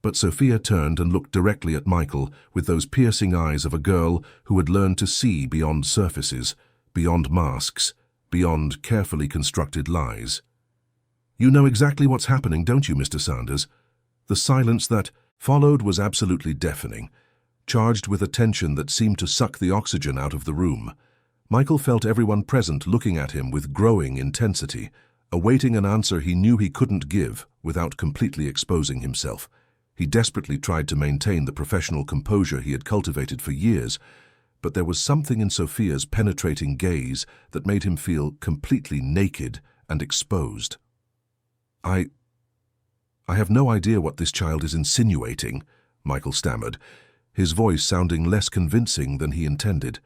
But Sophia turned and looked directly at Michael with those piercing eyes of a girl who had learned to see beyond surfaces, beyond masks, beyond carefully constructed lies. "You know exactly what's happening, don't you, Mr. Sanders?" The silence that followed was absolutely deafening, charged with a tension that seemed to suck the oxygen out of the room. Michael felt everyone present looking at him with growing intensity, awaiting an answer he knew he couldn't give without completely exposing himself. He desperately tried to maintain the professional composure he had cultivated for years, but there was something in Sophia's penetrating gaze that made him feel completely naked and exposed. I have no idea what this child is insinuating," Michael stammered, his voice sounding less convincing than he intended.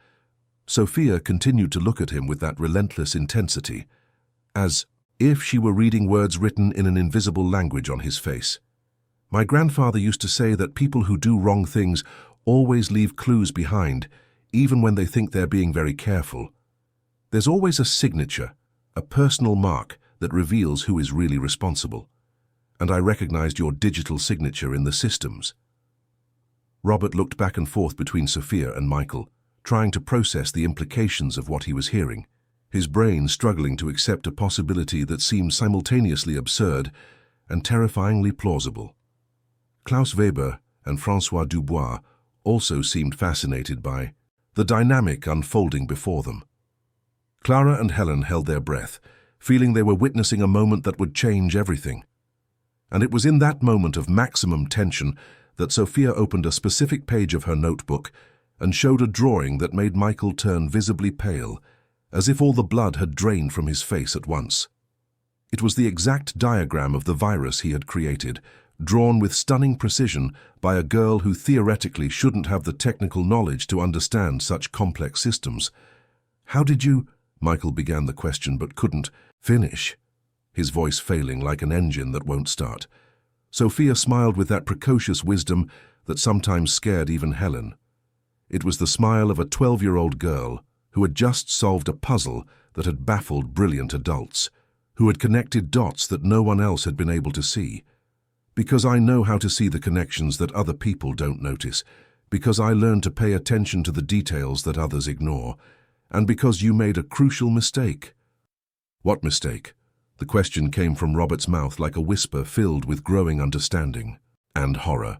Sophia continued to look at him with that relentless intensity, as if she were reading words written in an invisible language on his face. "My grandfather used to say that people who do wrong things always leave clues behind, even when they think they're being very careful. There's always a signature, a personal mark that reveals who is really responsible. And I recognized your digital signature in the systems." Robert looked back and forth between Sophia and Michael, trying to process the implications of what he was hearing, his brain struggling to accept a possibility that seemed simultaneously absurd and terrifyingly plausible. Klaus Weber and François Dubois also seemed fascinated by the dynamic unfolding before them. Clara and Helen held their breath, feeling they were witnessing a moment that would change everything. And it was in that moment of maximum tension that Sophia opened a specific page of her notebook and showed a drawing that made Michael turn visibly pale, as if all the blood had drained from his face at once. It was the exact diagram of the virus he had created, drawn with stunning precision by a girl who theoretically shouldn't have the technical knowledge to understand such complex systems. "How did you—" Michael began the question but couldn't finish, his voice failing like an engine that won't start. Sophia smiled with that precocious wisdom that sometimes scared even Helen. It was the smile of a 12-year-old girl who had just solved a puzzle that had baffled brilliant adults, who had connected dots that no one else had been able to see. "Because I know how to see the connections that other people don't notice, because I learned to pay attention to the details that others ignore, and because you made a crucial mistake." "What mistake?" The question came from Robert's mouth like a whisper filled with growing understanding and horror.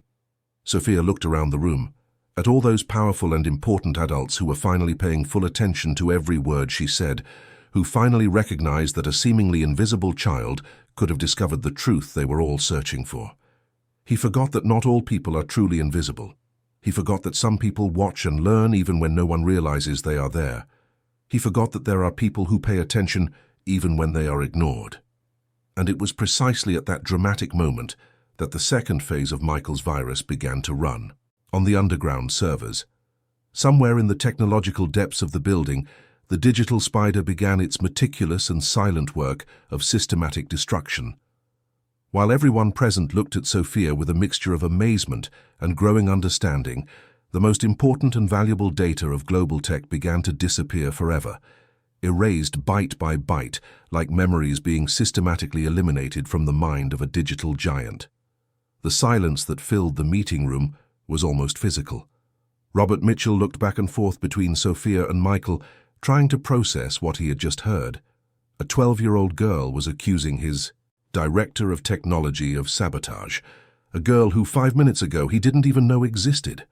Sophia looked around the room, at all those powerful and important adults who were finally paying full attention to every word she said, who finally recognized that a seemingly invisible child could have discovered the truth they were all searching for. He forgot that not all people are truly invisible. He forgot that some people watch and learn even when no one realizes they are there. He forgot that there are people who pay attention even when they are ignored. And it was precisely at that dramatic moment that the second phase of Michael's virus began to run, on the underground servers. Somewhere in the technological depths of the building, the digital spider began its meticulous and silent work of systematic destruction. While everyone present looked at Sophia with a mixture of amazement and growing understanding, the most important and valuable data of global tech began to disappear forever, erased byte by byte, like memories being systematically eliminated from the mind of a digital giant. The silence that filled the meeting room was almost physical. Robert Mitchell looked back and forth between Sophia and Michael, trying to process what he had just heard. A 12-year-old girl was accusing his director of technology of sabotage, A girl who 5 minutes ago he didn't even know existed.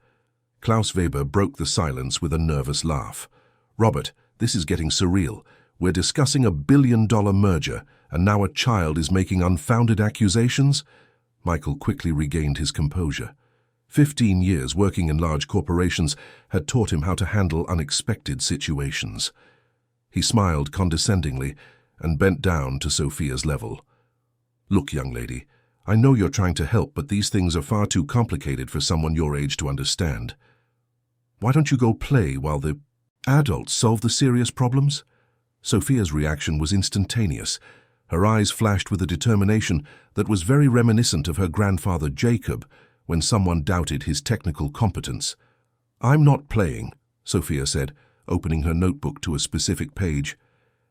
Klaus Weber broke the silence with a nervous laugh. "Robert, this is getting surreal. We're discussing a billion-dollar merger, and now a child is making unfounded accusations?" Michael quickly regained his composure. 15 years working in large corporations had taught him how to handle unexpected situations. He smiled condescendingly and bent down to Sophia's level. "Look, young lady, I know you're trying to help, but these things are far too complicated for someone your age to understand. Why don't you go play while the adults solve the serious problems?" Sophia's reaction was instantaneous. Her eyes flashed with a determination that was very reminiscent of her grandfather Jacob when someone doubted his technical competence. "I'm not playing," Sophia said, opening her notebook to a specific page,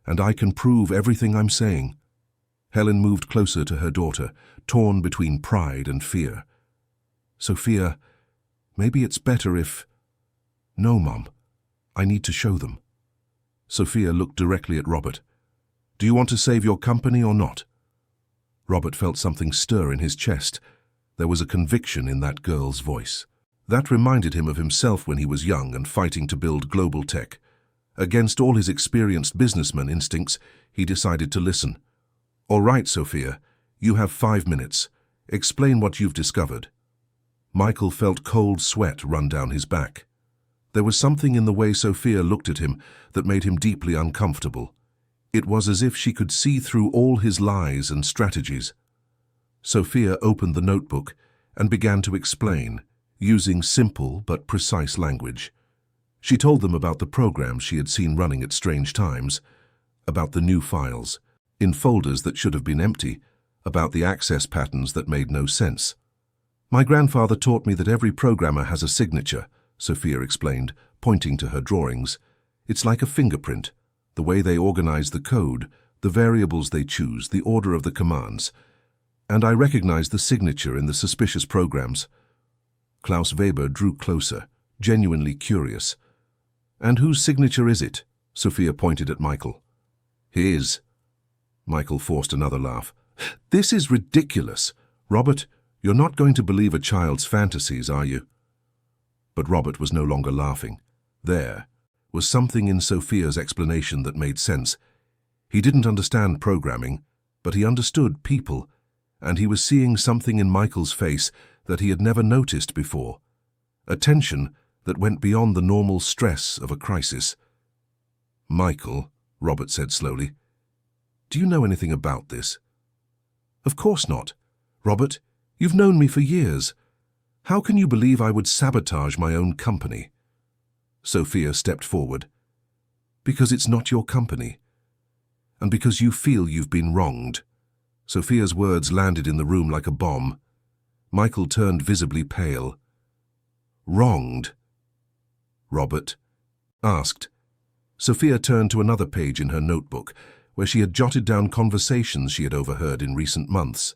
"and I can prove everything I'm saying." Helen moved closer to her daughter, torn between pride and fear. "Sophia, maybe it's better if—" "No, Mum. I need to show them." Sophia looked directly at Robert. "Do you want to save your company or not?" Robert felt something stir in his chest. There was a conviction in that girl's voice. That reminded him of himself when he was young and fighting to build global tech. Against all his experienced businessman instincts, he decided to listen. "All right, Sophia, you have 5 minutes. Explain what you've discovered." Michael felt cold sweat run down his back. There was something in the way Sophia looked at him that made him deeply uncomfortable. It was as if she could see through all his lies and strategies. Sophia opened the notebook and began to explain, using simple but precise language. She told them about the programs she had seen running at strange times, about the new files, in folders that should have been empty, about the access patterns that made no sense. "My grandfather taught me that every programmer has a signature," Sophia explained, pointing to her drawings. "It's like a fingerprint, the way they organize the code, the variables they choose, the order of the commands. And I recognized the signature in the suspicious programs." Klaus Weber drew closer, genuinely curious. "And whose signature is it?" Sophia pointed at Michael. "His." Michael forced another laugh. "This is ridiculous. Robert, you're not going to believe a child's fantasies, are you?" But Robert was no longer laughing. There was something in Sophia's explanation that made sense. He didn't understand programming, but he understood people, and he was seeing something in Michael's face that he had never noticed before, a tension that went beyond the normal stress of a crisis. "Michael," Robert said slowly, "do you know anything about this?" "Of course not. Robert, you've known me for years. How can you believe I would sabotage my own company?" Sophia stepped forward. "Because it's not your company. And because you feel you've been wronged." Sophia's words landed in the room like a bomb. Michael turned visibly pale. "Wronged?" Robert asked. Sophia turned to another page in her notebook, where she had jotted down conversations she had overheard in recent months.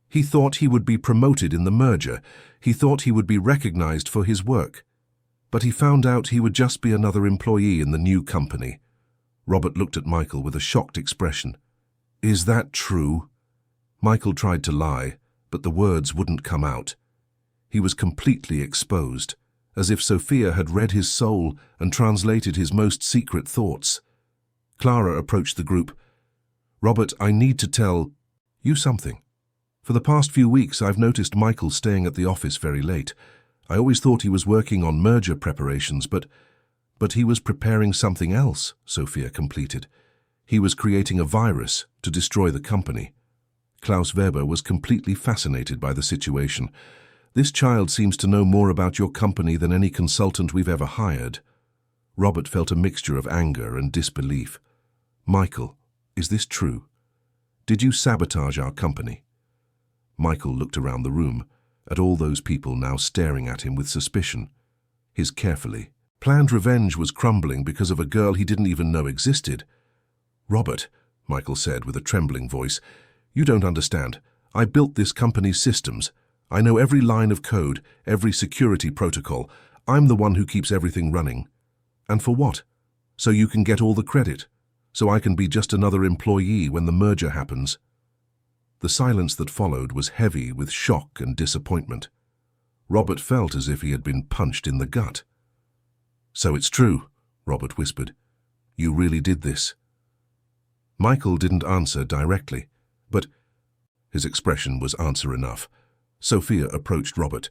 "He thought he would be promoted in the merger. He thought he would be recognized for his work. But he found out he would just be another employee in the new company." Robert looked at Michael with a shocked expression. "Is that true?" Michael tried to lie, but the words wouldn't come out. He was completely exposed, as if Sophia had read his soul and translated his most secret thoughts. Clara approached the group. "Robert, I need to tell you something. For the past few weeks, I've noticed Michael staying at the office very late. I always thought he was working on merger preparations, but he was preparing something else," Sophia completed. "He was creating a virus to destroy the company." Klaus Weber was completely fascinated by the situation. "This child seems to know more about your company than any consultant we've ever hired." Robert felt a mixture of anger and disbelief. "Michael, is this true? Did you sabotage our company?" Michael looked around the room, at all those people now staring at him with suspicion. His carefully planned revenge was crumbling because of a girl he didn't even know existed. "Robert," Michael said with a trembling voice, "you don't understand. I built this company's systems. I know every line of code, every security protocol. I'm the one who keeps everything running. And for what? So you can get all the credit? So I can be just another employee when the merger happens?" The silence that followed was heavy with shock and disappointment. Robert felt as if he had been punched in the gut. "So it's true," Robert whispered. "You really did this." Michael didn't answer directly, but his expression was answer enough. Sophia approached Robert.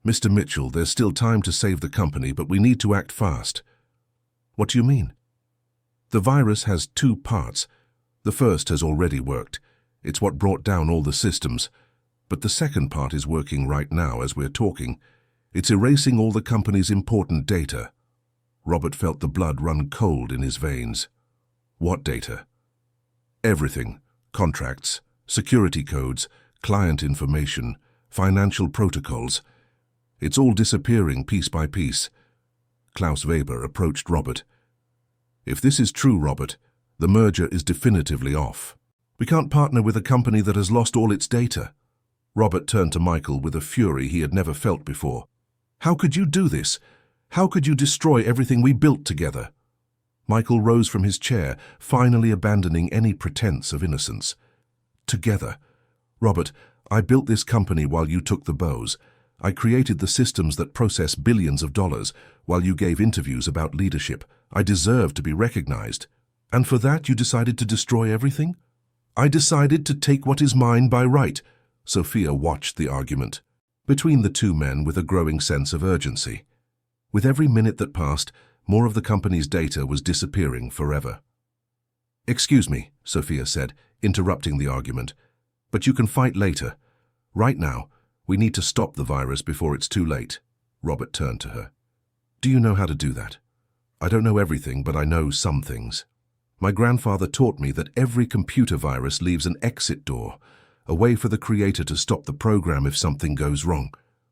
"Mr. Mitchell, there's still time to save the company, but we need to act fast." "What do you mean?" "The virus has two parts. The first has already worked. It's what brought down all the systems. But the second part is working right now as we're talking. It's erasing all the company's important data." Robert felt the blood run cold in his veins. "What data?" "Everything. Contracts, security codes, client information, financial protocols. It's all disappearing piece by piece." Klaus Weber approached Robert. "If this is true, Robert, the merger is definitively off. We can't partner with a company that has lost all its data." Robert turned to Michael with a fury he had never felt before. "How could you do this? How could you destroy everything we built together?" Michael rose from his chair, finally abandoning any pretense of innocence. "Together. Robert, I built this company while you took the bows. I created the systems that process billions of dollars while you gave interviews about leadership. I deserve to be recognized. And for that you decided to destroy everything?" "I decided to take what is mine by right." Sophia watched the argument between the two men with a growing sense of urgency. With every minute that passed, more of the company's data was disappearing forever. "Excuse me," Sophia said, interrupting the argument, "but you can fight later. Right now, we need to stop the virus before it's too late." Robert turned to her. "Do you know how to do that?" "I don't know everything, but I know some things. My grandfather taught me that every computer virus leaves an exit door, a way for the creator to stop the program if something goes wrong."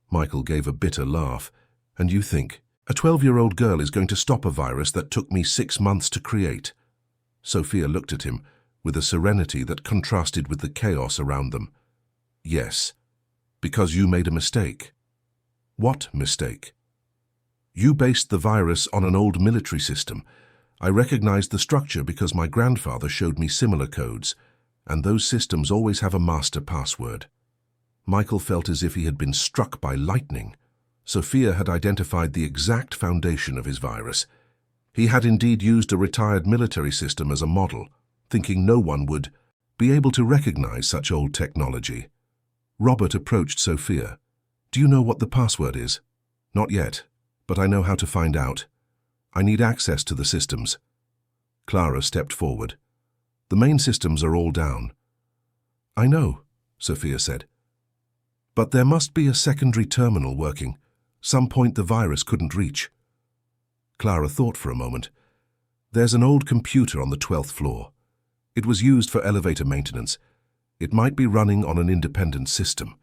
Michael gave a bitter laugh. "And you think, a 12-year-old girl is going to stop a virus that took me 6 months to create?" Sophia looked at him with a serenity that contrasted with the chaos around them. "Yes, because you made a mistake." "What mistake?" "You based the virus on an old military system. I recognized the structure because my grandfather showed me similar codes, and those systems always have a master password." Michael felt as if he had been struck by lightning. Sophia had identified the exact foundation of his virus. He had indeed used a retired military system as a model, thinking no one would be able to recognize such old technology. Robert approached Sophia. "Do you know what the password is?" "Not yet, but I know how to find out. I need access to the systems." Clara stepped forward. "The main systems are all down." "I know," Sophia said. "But there must be a secondary terminal working, some point the virus couldn't reach." Clara thought for a moment. "There's an old computer on the 12th floor. It was used for elevator maintenance. It might be running on an independent system."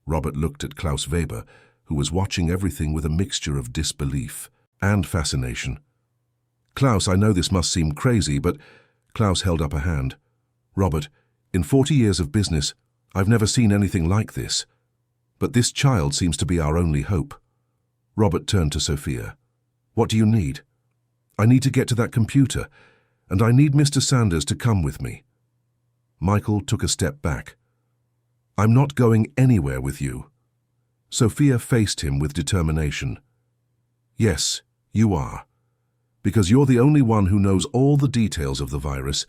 Robert looked at Klaus Weber, who was watching everything with a mixture of disbelief and fascination. "Klaus, I know this must seem crazy, but—" Klaus held up a hand. "Robert, in 40 years of business, I've never seen anything like this. But this child seems to be our only hope." Robert turned to Sophia. "What do you need?" "I need to get to that computer, and I need Mr. Sanders to come with me." Michael took a step back. "I'm not going anywhere with you." Sophia faced him with determination. "Yes, you are. Because you're the only one who knows all the details of the virus,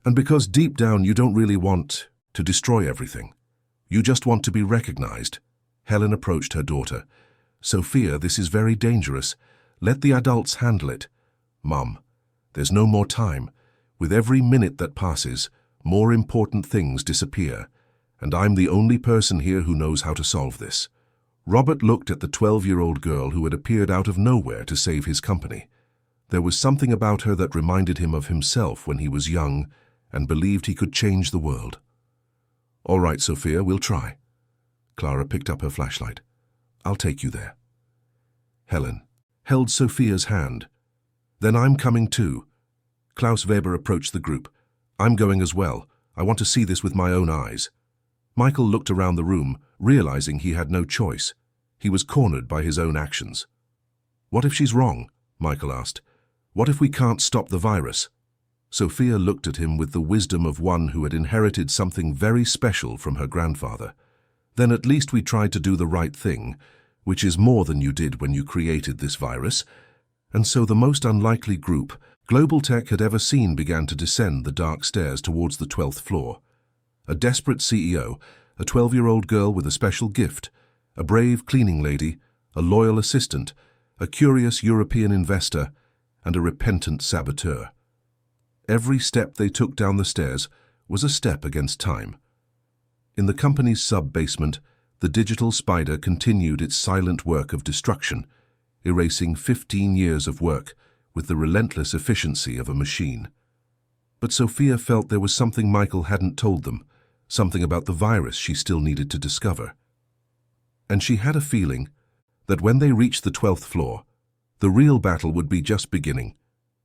and because deep down you don't really want to destroy everything. You just want to be recognized." Helen approached her daughter. "Sophia, this is very dangerous. Let the adults handle it." "Mum, there's no more time. With every minute that passes, more important things disappear, and I'm the only person here who knows how to solve this." Robert looked at the 12-year-old girl who had appeared out of nowhere to save his company. There was something about her that reminded him of himself when he was young and believed he could change the world. "All right, Sophia, we'll try." Clara picked up her flashlight. "I'll take you there." Helen held Sophia's hand. "Then I'm coming too." Klaus Weber approached the group. "I'm going as well. I want to see this with my own eyes." Michael looked around the room, realizing he had no choice. He was cornered by his own actions. "What if she's wrong?" Michael asked. "What if we can't stop the virus?" Sophia looked at him with the wisdom of one who had inherited something very special from her grandfather. Then at least we tried to do the right thing, which is more than you did when you created this virus. And so the most unlikely group Global Tech had ever seen began to descend the dark stairs towards the 12th floor. A desperate CEO, a 12-year-old girl with a special gift, a brave cleaning lady, a loyal assistant, a curious European investor, and a repentant saboteur. Every step they took down the stairs was a step against time. In the company's sub-basement, the digital spider continued its silent work of destruction, erasing 15 years of work with the relentless efficiency of a machine. But Sophia felt there was something Michael hadn't told them, something about the virus she still needed to discover. And she had a feeling that when they reached the 12th floor, the real battle would be just beginning.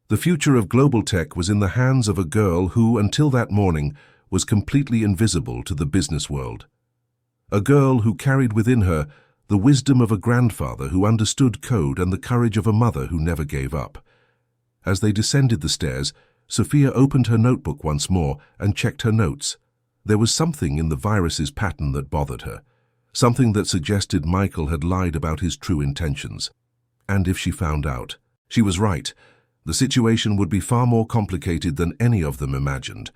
The future of global tech was in the hands of a girl who, until that morning, was completely invisible to the business world. A girl who carried within her the wisdom of a grandfather who understood code and the courage of a mother who never gave up. As they descended the stairs, Sophia opened her notebook once more and checked her notes. There was something in the virus's pattern that bothered her, something that suggested Michael had lied about his true intentions. And if she found out, she was right. The situation would be far more complicated than any of them imagined.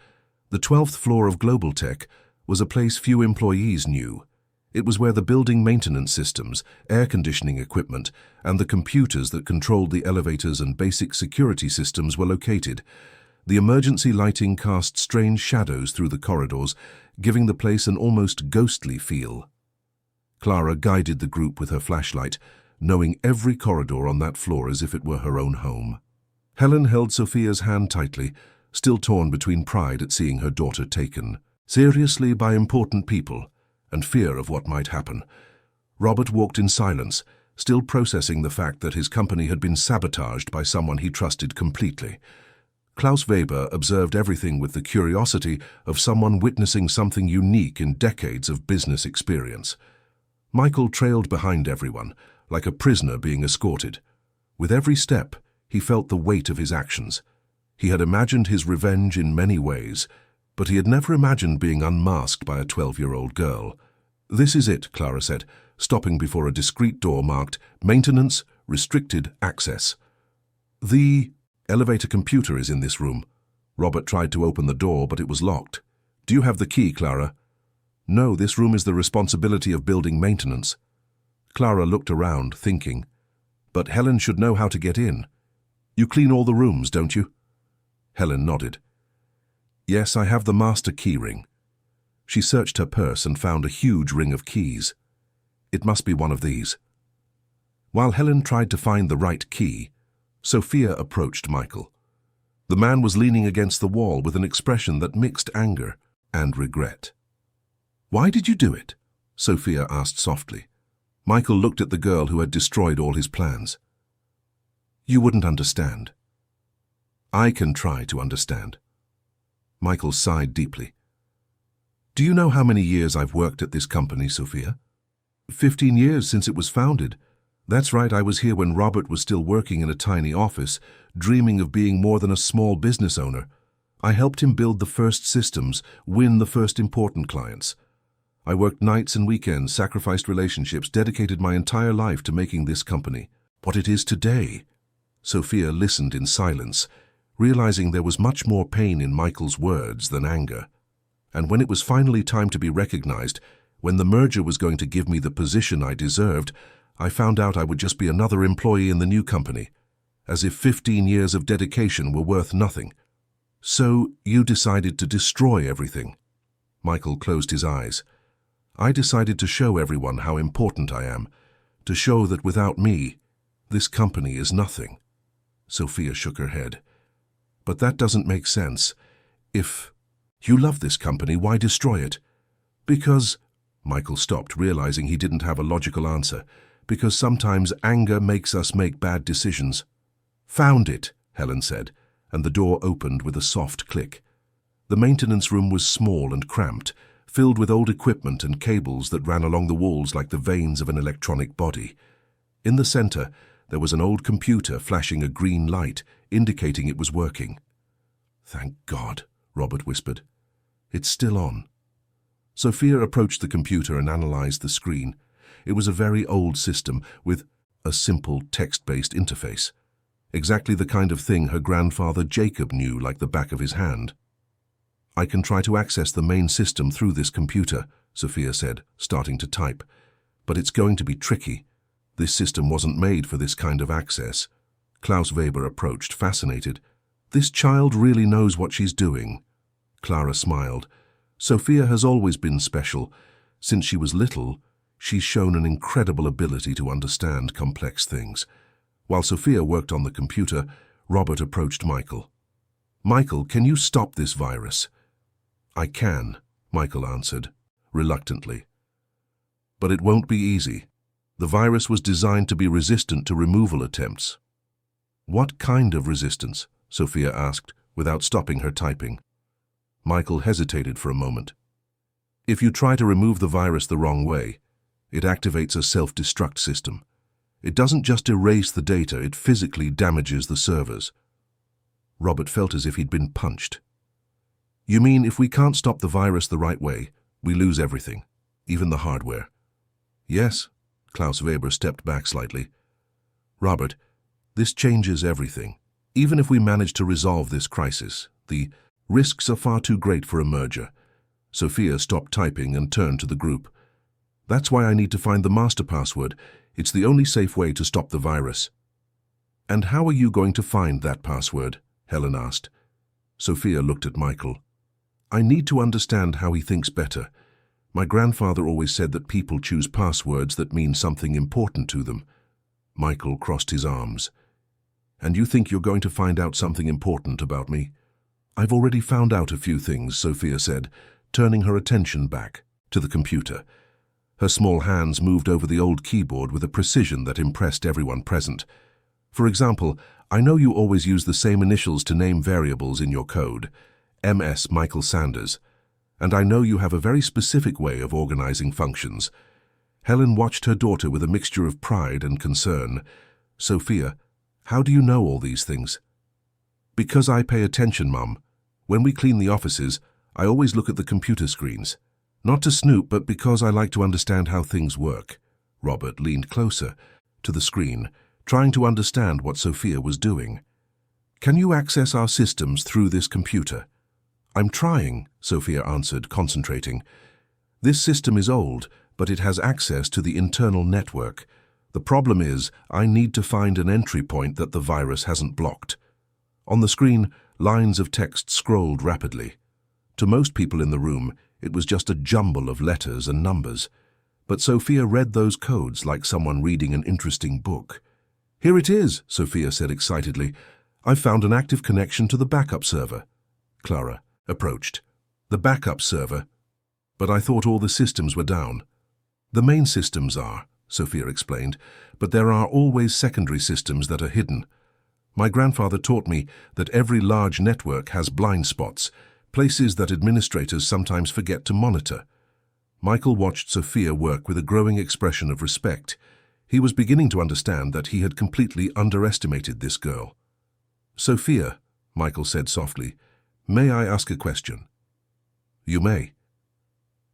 The 12th floor of Global Tech was a place few employees knew. It was where the building maintenance systems, air conditioning equipment, and the computers that controlled the elevators and basic security systems were located. The emergency lighting cast strange shadows through the corridors, giving the place an almost ghostly feel. Clara guided the group with her flashlight, knowing every corridor on that floor as if it were her own home. Helen held Sophia's hand tightly, still torn between pride at seeing her daughter taken seriously by important people and fear of what might happen. Robert walked in silence, still processing the fact that his company had been sabotaged by someone he trusted completely. Klaus Weber observed everything with the curiosity of someone witnessing something unique in decades of business experience. Michael trailed behind everyone, like a prisoner being escorted. With every step, he felt the weight of his actions. He had imagined his revenge in many ways, but he had never imagined being unmasked by a 12-year-old girl. "This is it," Clara said, stopping before a discreet door marked "Maintenance, Restricted Access." "The elevator computer is in this room." Robert tried to open the door, but it was locked. "Do you have the key, Clara?" "No, this room is the responsibility of building maintenance." Clara looked around, thinking. "But Helen should know how to get in. You clean all the rooms, don't you?" Helen nodded. "Yes, I have the master key ring." She searched her purse and found a huge ring of keys. "It must be one of these." While Helen tried to find the right key, Sophia approached Michael. The man was leaning against the wall with an expression that mixed anger and regret. "Why did you do it?" Sophia asked softly. Michael looked at the girl who had destroyed all his plans. "You wouldn't understand." "I can try to understand." Michael sighed deeply. "Do you know how many years I've worked at this company, Sophia?" 15 years since it was founded. That's right, I was here when Robert was still working in a tiny office, dreaming of being more than a small business owner. I helped him build the first systems, win the first important clients. I worked nights and weekends, sacrificed relationships, dedicated my entire life to making this company what it is today." Sophia listened in silence, realizing there was much more pain in Michael's words than anger. And when it was finally time to be recognized, when the merger was going to give me the position I deserved, I found out I would just be another employee in the new company, as if 15 years of dedication were worth nothing. "So you decided to destroy everything." Michael closed his eyes. "I decided to show everyone how important I am, to show that without me, this company is nothing." Sophia shook her head. "But that doesn't make sense. If you love this company, why destroy it?" "Because—" Michael stopped, realizing he didn't have a logical answer. "Because sometimes anger makes us make bad decisions." "Found it," Helen said, and the door opened with a soft click. The maintenance room was small and cramped, filled with old equipment and cables that ran along the walls like the veins of an electronic body. In the center, there was an old computer flashing a green light, indicating it was working. Thank God, Robert whispered. It's still on. Sophia approached the computer and analyzed the screen. It was a very old system with a simple text-based interface. Exactly the kind of thing her grandfather Jacob knew like the back of his hand. I can try to access the main system through this computer, Sophia said, starting to type. But it's going to be tricky. This system wasn't made for this kind of access. Klaus Weber approached, fascinated. This child really knows what she's doing. Clara smiled. Sophia has always been special. Since she was little, she's shown an incredible ability to understand complex things. While Sophia worked on the computer, Robert approached Michael. Michael, can you stop this virus? I can, Michael answered, reluctantly. But it won't be easy. The virus was designed to be resistant to removal attempts. What kind of resistance? Sophia asked, without stopping her typing. Michael hesitated for a moment. If you try to remove the virus the wrong way, it activates a self-destruct system. It doesn't just erase the data, it physically damages the servers. Robert felt as if he'd been punched. You mean if we can't stop the virus the right way, we lose everything, even the hardware? Yes, Klaus Weber stepped back slightly. Robert, this changes everything. Even if we manage to resolve this crisis, the risks are far too great for a merger. Sophia stopped typing and turned to the group. That's why I need to find the master password. It's the only safe way to stop the virus. And how are you going to find that password? Helen asked. Sophia looked at Michael. I need to understand how he thinks better. My grandfather always said that people choose passwords that mean something important to them. Michael crossed his arms. And you think you're going to find out something important about me? I've already found out a few things, Sophia said, turning her attention back to the computer. Her small hands moved over the old keyboard with a precision that impressed everyone present. For example, I know you always use the same initials to name variables in your code, MS Michael Sanders, and I know you have a very specific way of organizing functions. Helen watched her daughter with a mixture of pride and concern. Sophia, how do you know all these things? Because I pay attention, Mum. When we clean the offices, I always look at the computer screens. Not to snoop, but because I like to understand how things work. Robert leaned closer to the screen, trying to understand what Sophia was doing. Can you access our systems through this computer? I'm trying, Sophia answered, concentrating. This system is old, but it has access to the internal network. The problem is, I need to find an entry point that the virus hasn't blocked. On the screen, lines of text scrolled rapidly. To most people in the room, it was just a jumble of letters and numbers. But Sophia read those codes like someone reading an interesting book. Here it is, Sophia said excitedly. I've found an active connection to the backup server. Clara approached. The backup server? But I thought all the systems were down. The main systems are, Sophia explained, but there are always secondary systems that are hidden. My grandfather taught me that every large network has blind spots, places that administrators sometimes forget to monitor. Michael watched Sophia work with a growing expression of respect. He was beginning to understand that he had completely underestimated this girl. Sophia, Michael said softly, may I ask a question? You may.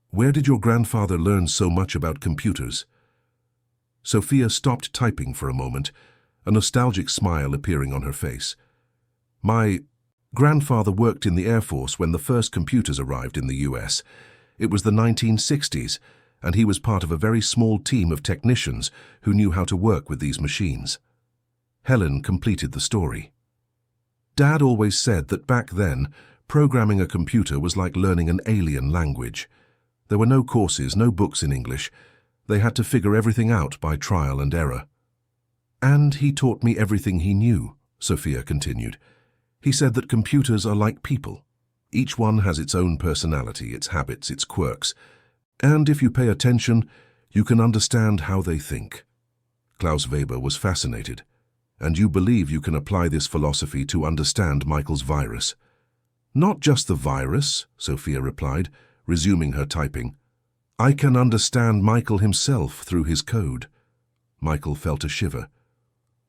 Where did your grandfather learn so much about computers? Sophia stopped typing for a moment, a nostalgic smile appearing on her face. My grandfather worked in the Air Force when the first computers arrived in the US. It was the 1960s, and he was part of a very small team of technicians who knew how to work with these machines. Helen completed the story. Dad always said that back then, programming a computer was like learning an alien language. There were no courses, no books in English. They had to figure everything out by trial and error. And he taught me everything he knew, Sophia continued. He said that computers are like people. Each one has its own personality, its habits, its quirks. And if you pay attention, you can understand how they think. Klaus Weber was fascinated. And you believe you can apply this philosophy to understand Michael's virus? Not just the virus, Sophia replied, resuming her typing. I can understand Michael himself through his code. Michael felt a shiver.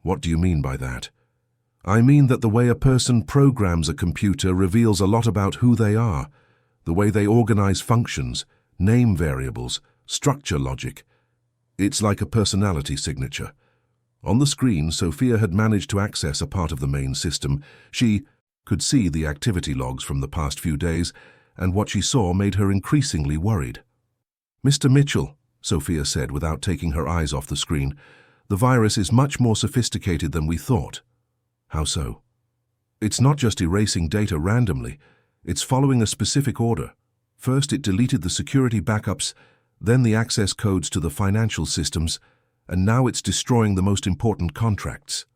What do you mean by that? I mean that the way a person programs a computer reveals a lot about who they are, the way they organize functions, name variables, structure logic. It's like a personality signature. On the screen, Sophia had managed to access a part of the main system. She could see the activity logs from the past few days, and what she saw made her increasingly worried. "Mr. Mitchell," Sophia said without taking her eyes off the screen, "the virus is much more sophisticated than we thought." "How so?" "It's not just erasing data randomly. It's following a specific order. First, it deleted the security backups, then the access codes to the financial systems, and now it's destroying the most important contracts."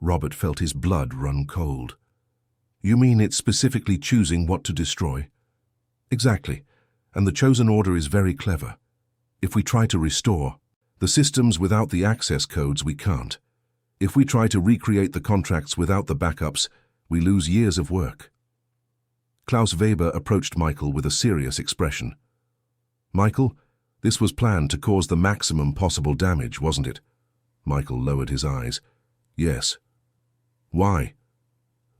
Robert felt his blood run cold. "You mean it's specifically choosing what to destroy?" "Exactly, and the chosen order is very clever. If we try to restore the systems without the access codes, we can't. If we try to recreate the contracts without the backups, we lose years of work." Klaus Weber approached Michael with a serious expression. "Michael, this was planned to cause the maximum possible damage, wasn't it?" Michael lowered his eyes. "Yes." "Why?"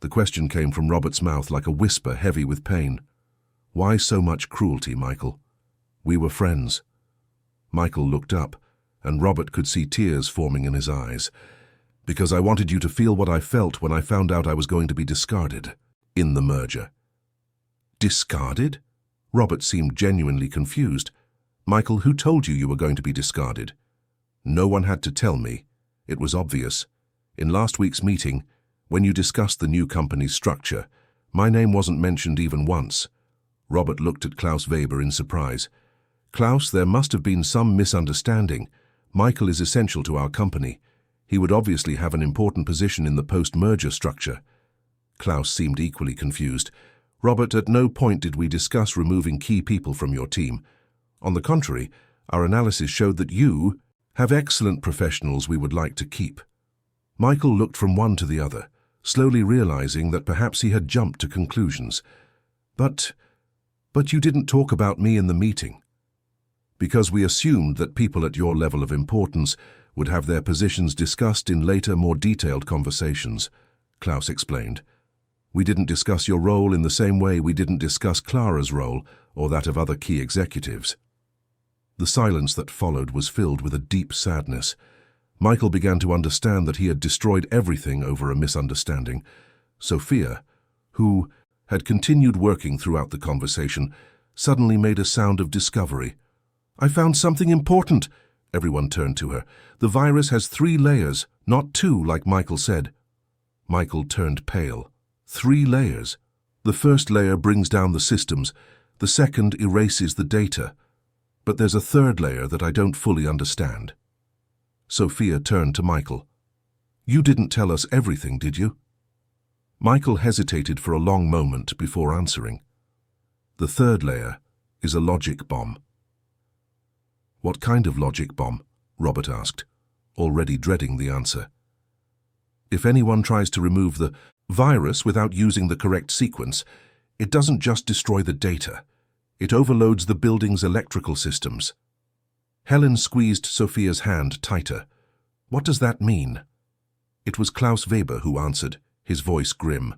The question came from Robert's mouth like a whisper heavy with pain. "Why so much cruelty, Michael? We were friends." Michael looked up, and Robert could see tears forming in his eyes. "Because I wanted you to feel what I felt when I found out I was going to be discarded in the merger." "Discarded?" Robert seemed genuinely confused. "Michael, who told you you were going to be discarded?" "No one had to tell me. It was obvious. In last week's meeting, when you discussed the new company's structure, my name wasn't mentioned even once." Robert looked at Klaus Weber in surprise. "Klaus, there must have been some misunderstanding. Michael is essential to our company. He would obviously have an important position in the post-merger structure." Klaus seemed equally confused. "Robert, at no point did we discuss removing key people from your team. On the contrary, our analysis showed that you have excellent professionals we would like to keep." Michael looked from one to the other, slowly realizing that perhaps he had jumped to conclusions. But you didn't talk about me in the meeting." "Because we assumed that people at your level of importance would have their positions discussed in later, more detailed conversations," Klaus explained. "We didn't discuss your role in the same way we didn't discuss Clara's role or that of other key executives." The silence that followed was filled with a deep sadness. Michael began to understand that he had destroyed everything over a misunderstanding. Sophia, who had continued working throughout the conversation, suddenly made a sound of discovery. "I found something important." Everyone turned to her. "The virus has 3 layers, not 2, like Michael said." Michael turned pale. 3 layers. The first layer brings down the systems. The second erases the data. But there's a third layer that I don't fully understand. Sophia turned to Michael. "You didn't tell us everything, did you?" Michael hesitated for a long moment before answering. "The third layer is a logic bomb." "What kind of logic bomb?" Robert asked, already dreading the answer. "If anyone tries to remove the virus without using the correct sequence, it doesn't just destroy the data. It overloads the building's electrical systems." Helen squeezed Sophia's hand tighter. "What does that mean?" It was Klaus Weber who answered, his voice grim.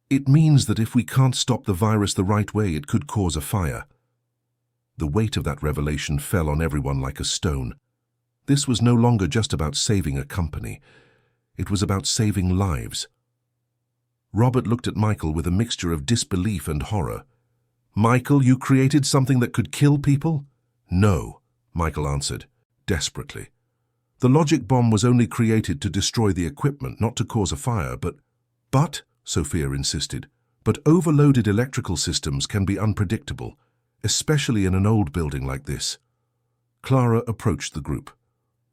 "It means that if we can't stop the virus the right way, it could cause a fire." The weight of that revelation fell on everyone like a stone. This was no longer just about saving a company. It was about saving lives. Robert looked at Michael with a mixture of disbelief and horror. "Michael, you created something that could kill people?" "No," Michael answered, desperately. "The logic bomb was only created to destroy the equipment, not to cause a fire, but..." "But," Sophia insisted, "but overloaded electrical systems can be unpredictable, especially in an old building like this." Clara approached the group.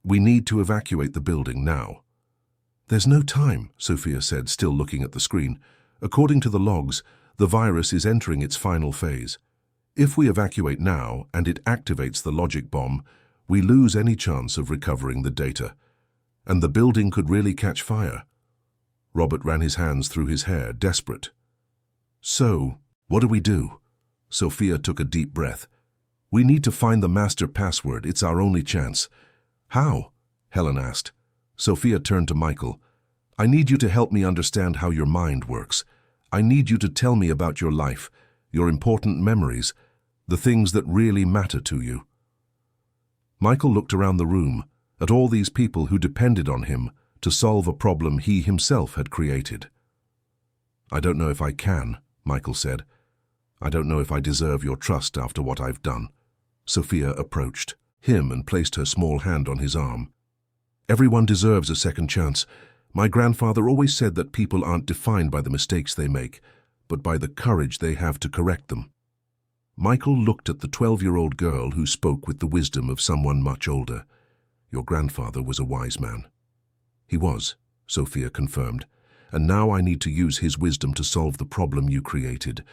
"We need to evacuate the building now." "There's no time," Sophia said, still looking at the screen. "According to the logs, the virus is entering its final phase. If we evacuate now and it activates the logic bomb, we lose any chance of recovering the data. And the building could really catch fire." Robert ran his hands through his hair, desperate. "So, what do we do?" Sophia took a deep breath. "We need to find the master password. It's our only chance." "How?" Helen asked. Sophia turned to Michael. I need you to help me understand how your mind works. I need you to tell me about your life, your important memories, the things that really matter to you." Michael looked around the room at all these people who depended on him to solve a problem he himself had created. "I don't know if I can," Michael said. "I don't know if I deserve your trust after what I've done." Sophia approached him and placed her small hand on his arm. "Everyone deserves a second chance. My grandfather always said that people aren't defined by the mistakes they make, but by the courage they have to correct them." Michael looked at the 12-year-old girl who spoke with the wisdom of someone much older. "Your grandfather was a wise man." "He was," Sophia confirmed, "and now I need to use his wisdom to solve the problem you created,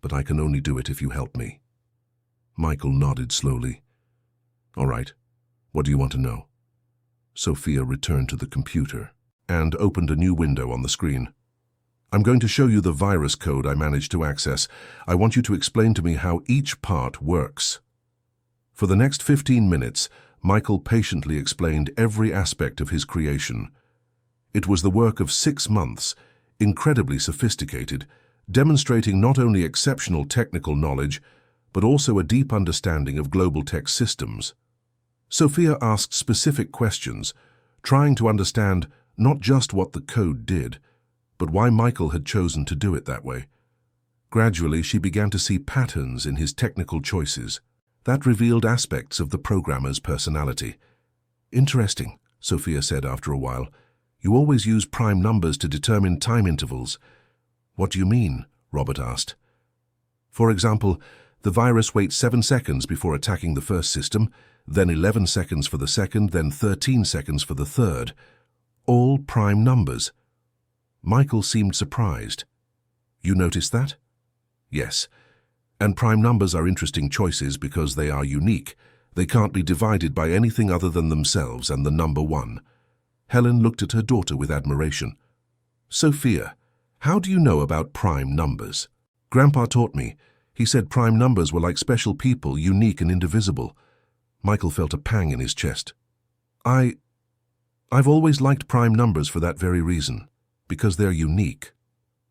but I can only do it if you help me." Michael nodded slowly. "All right, what do you want to know?" Sophia returned to the computer and opened a new window on the screen. "I'm going to show you the virus code I managed to access. I want you to explain to me how each part works." For the next 15 minutes, Michael patiently explained every aspect of his creation. It was the work of 6 months, incredibly sophisticated, demonstrating not only exceptional technical knowledge, but also a deep understanding of global tech systems. Sophia asked specific questions, trying to understand not just what the code did, but why Michael had chosen to do it that way. Gradually, she began to see patterns in his technical choices. That revealed aspects of the programmer's personality. "Interesting," Sophia said after a while. "You always use prime numbers to determine time intervals." "What do you mean?" Robert asked. "For example, the virus waits 7 seconds before attacking the first system, then 11 seconds for the second, then 13 seconds for the third. All prime numbers." Michael seemed surprised. "You noticed that?" "Yes. And prime numbers are interesting choices because they are unique. They can't be divided by anything other than themselves and the number 1. Helen looked at her daughter with admiration. "Sophia, how do you know about prime numbers?" "Grandpa taught me. He said prime numbers were like special people, unique and indivisible." Michael felt a pang in his chest. I've always liked prime numbers for that very reason, because they're unique."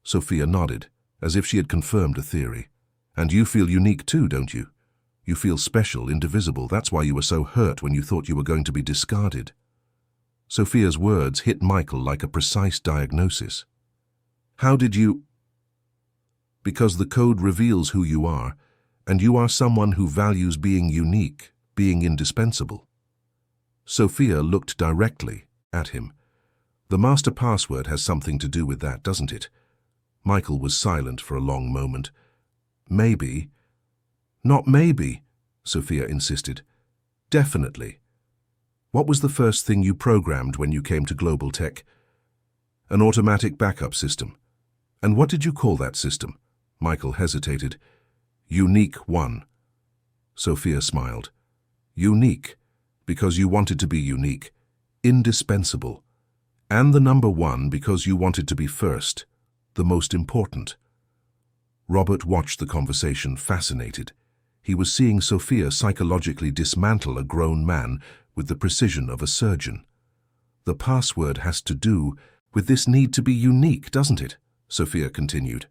Sophia nodded, as if she had confirmed a theory. "And you feel unique too, don't you? You feel special, indivisible. That's why you were so hurt when you thought you were going to be discarded." Sophia's words hit Michael like a precise diagnosis. "How did you—" "Because the code reveals who you are, and you are someone who values being unique, being indispensable." Sophia looked directly at him. "The master password has something to do with that, doesn't it?" Michael was silent for a long moment. "Maybe." "Not maybe," Sophia insisted. "Definitely. What was the first thing you programmed when you came to Global Tech?" "An automatic backup system." "And what did you call that system?" Michael hesitated. "Unique 1." Sophia smiled. "Unique, because you wanted to be unique. Indispensable. And the number 1 because you wanted to be first, the most important." Robert watched the conversation, fascinated. He was seeing Sophia psychologically dismantle a grown man with the precision of a surgeon. "The password has to do with this need to be unique, doesn't it?" Sophia continued.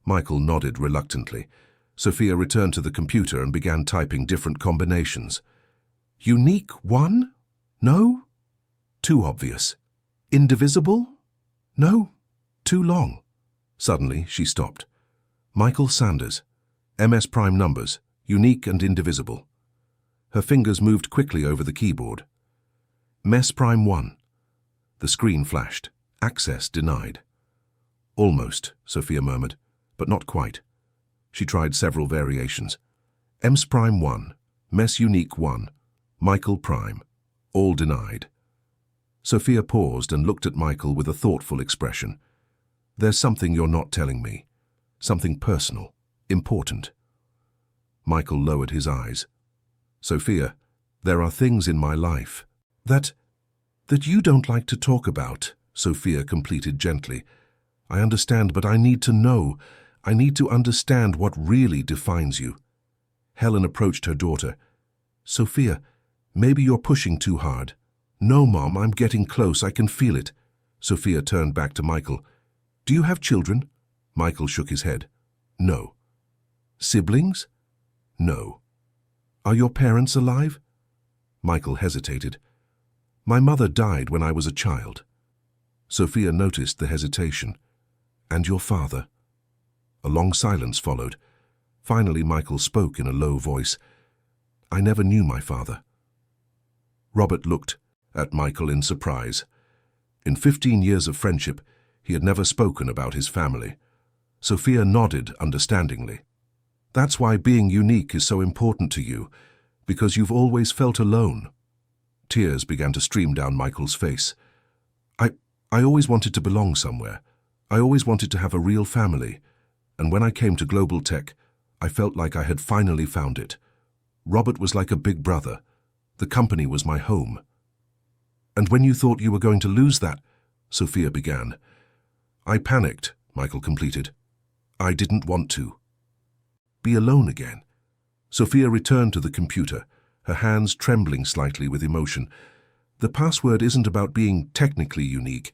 Michael nodded reluctantly. Sophia returned to the computer and began typing different combinations. "Unique 1? No? Too obvious. Indivisible? No? Too long." Suddenly, she stopped. "Michael Sanders, MS prime numbers, unique and indivisible." Her fingers moved quickly over the keyboard. "MES prime 1." The screen flashed. "Access denied." "Almost," Sophia murmured, "but not quite." She tried several variations. "EMS prime 1, MES unique 1, Michael prime, all denied." Sophia paused and looked at Michael with a thoughtful expression. "There's something you're not telling me. Something personal, important." Michael lowered his eyes. "Sophia, there are things in my life that you don't like to talk about," Sophia completed gently. "I understand, but I need to know. I need to understand what really defines you." Helen approached her daughter. "Sophia, maybe you're pushing too hard." "No, Mom, I'm getting close. I can feel it." Sophia turned back to Michael. Do you have children? Michael shook his head. No. Siblings? No. Are your parents alive? Michael hesitated. My mother died when I was a child. Sophia noticed the hesitation. And your father? A long silence followed. Finally, Michael spoke in a low voice. I never knew my father. Robert looked at Michael in surprise. In 15 years of friendship, he had never spoken about his family. Sophia nodded understandingly. That's why being unique is so important to you, because you've always felt alone. Tears began to stream down Michael's face. I always wanted to belong somewhere. I always wanted to have a real family. And when I came to Global Tech, I felt like I had finally found it. Robert was like a big brother. The company was my home. And when you thought you were going to lose that, Sophia began. I panicked, Michael completed. I didn't want to. Be alone again. Sophia returned to the computer, her hands trembling slightly with emotion. The password isn't about being technically unique.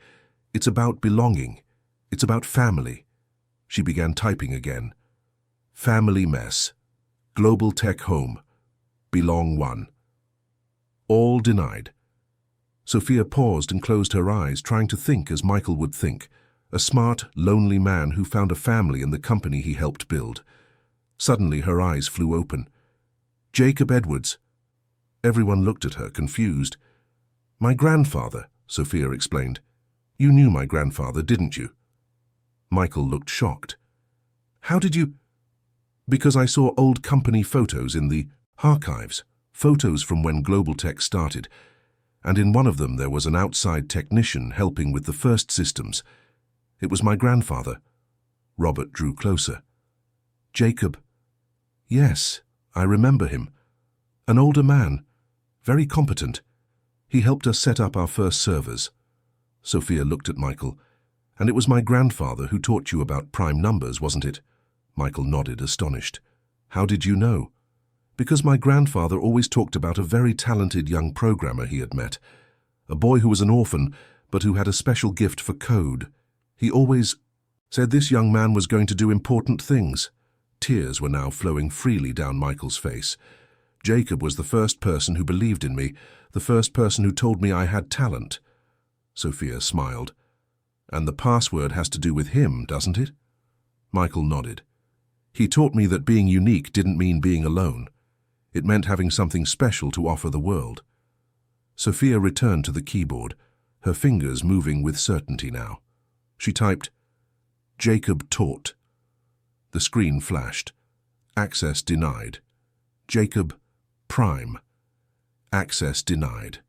It's about belonging. It's about family. She began typing again. Family mess. Global Tech home. Belong one. All denied. Sophia paused and closed her eyes, trying to think as Michael would think. A smart, lonely man who found a family in the company he helped build. Suddenly her eyes flew open. Jacob Edwards. Everyone looked at her, confused. My grandfather, Sophia explained. You knew my grandfather, didn't you? Michael looked shocked. How did you? Because I saw old company photos in the archives, photos from when Global Tech started, and in one of them there was an outside technician helping with the first systems. It was my grandfather. Robert drew closer. Jacob. Yes, I remember him. An older man, very competent. He helped us set up our first servers. Sophia looked at Michael. And it was my grandfather who taught you about prime numbers, wasn't it? Michael nodded, astonished. How did you know? Because my grandfather always talked about a very talented young programmer he had met. A boy who was an orphan, but who had a special gift for code. He always said this young man was going to do important things. Tears were now flowing freely down Michael's face. Jacob was the first person who believed in me, the first person who told me I had talent. Sophia smiled. And the password has to do with him, doesn't it? Michael nodded. He taught me that being unique didn't mean being alone. It meant having something special to offer the world. Sophia returned to the keyboard, her fingers moving with certainty now. She typed, Jacob taught. The screen flashed. Access denied. Jacob Prime. Access denied.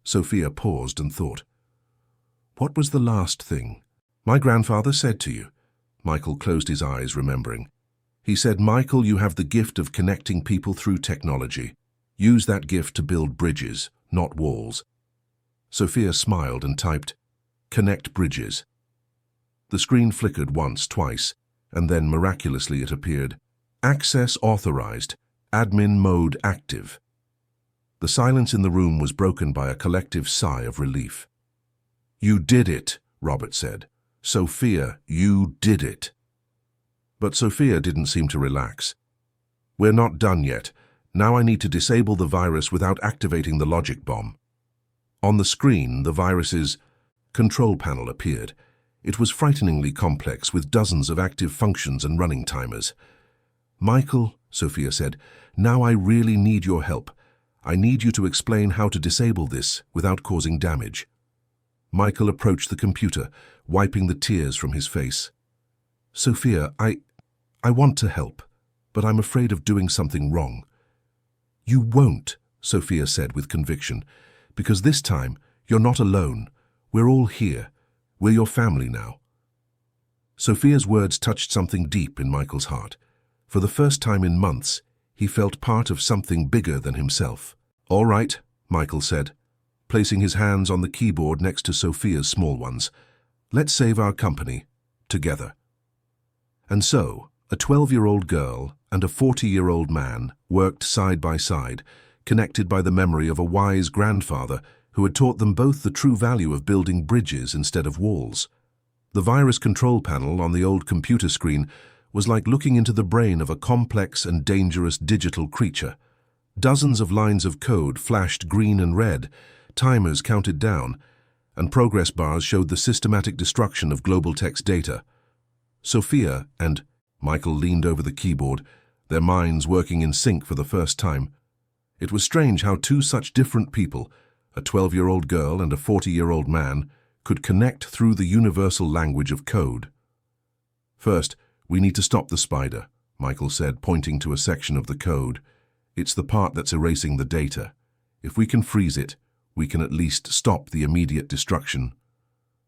Sophia paused and thought. What was the last thing my grandfather said to you? Michael closed his eyes, remembering. He said, Michael, you have the gift of connecting people through technology. Use that gift to build bridges, not walls. Sophia smiled and typed, Connect bridges. The screen flickered once, twice, and then miraculously it appeared. Access authorized. Admin mode active. The silence in the room was broken by a collective sigh of relief. You did it, Robert said. Sophia, you did it. But Sophia didn't seem to relax. We're not done yet. Now I need to disable the virus without activating the logic bomb. On the screen, the virus's control panel appeared. It was frighteningly complex, with dozens of active functions and running timers. Michael, Sophia said, now I really need your help. I need you to explain how to disable this without causing damage. Michael approached the computer, wiping the tears from his face. Sophia, I want to help, but I'm afraid of doing something wrong. You won't, Sophia said with conviction, because this time you're not alone. We're all here. We're your family now. Sophia's words touched something deep in Michael's heart. For the first time in months, he felt part of something bigger than himself. All right, Michael said, placing his hands on the keyboard next to Sophia's small ones. Let's save our company, together. And so, a 12-year-old girl and a 40-year-old man worked side by side, connected by the memory of a wise grandfather who had taught them both the true value of building bridges instead of walls. The virus control panel on the old computer screen was like looking into the brain of a complex and dangerous digital creature. Dozens of lines of code flashed green and red, timers counted down, and progress bars showed the systematic destruction of global text data. Sophia and Michael leaned over the keyboard, their minds working in sync for the first time. It was strange how two such different people, a 12-year-old girl and a 40-year-old man, could connect through the universal language of code. "First, we need to stop the spider," Michael said, pointing to a section of the code. "It's the part that's erasing the data. If we can freeze it, we can at least stop the immediate destruction."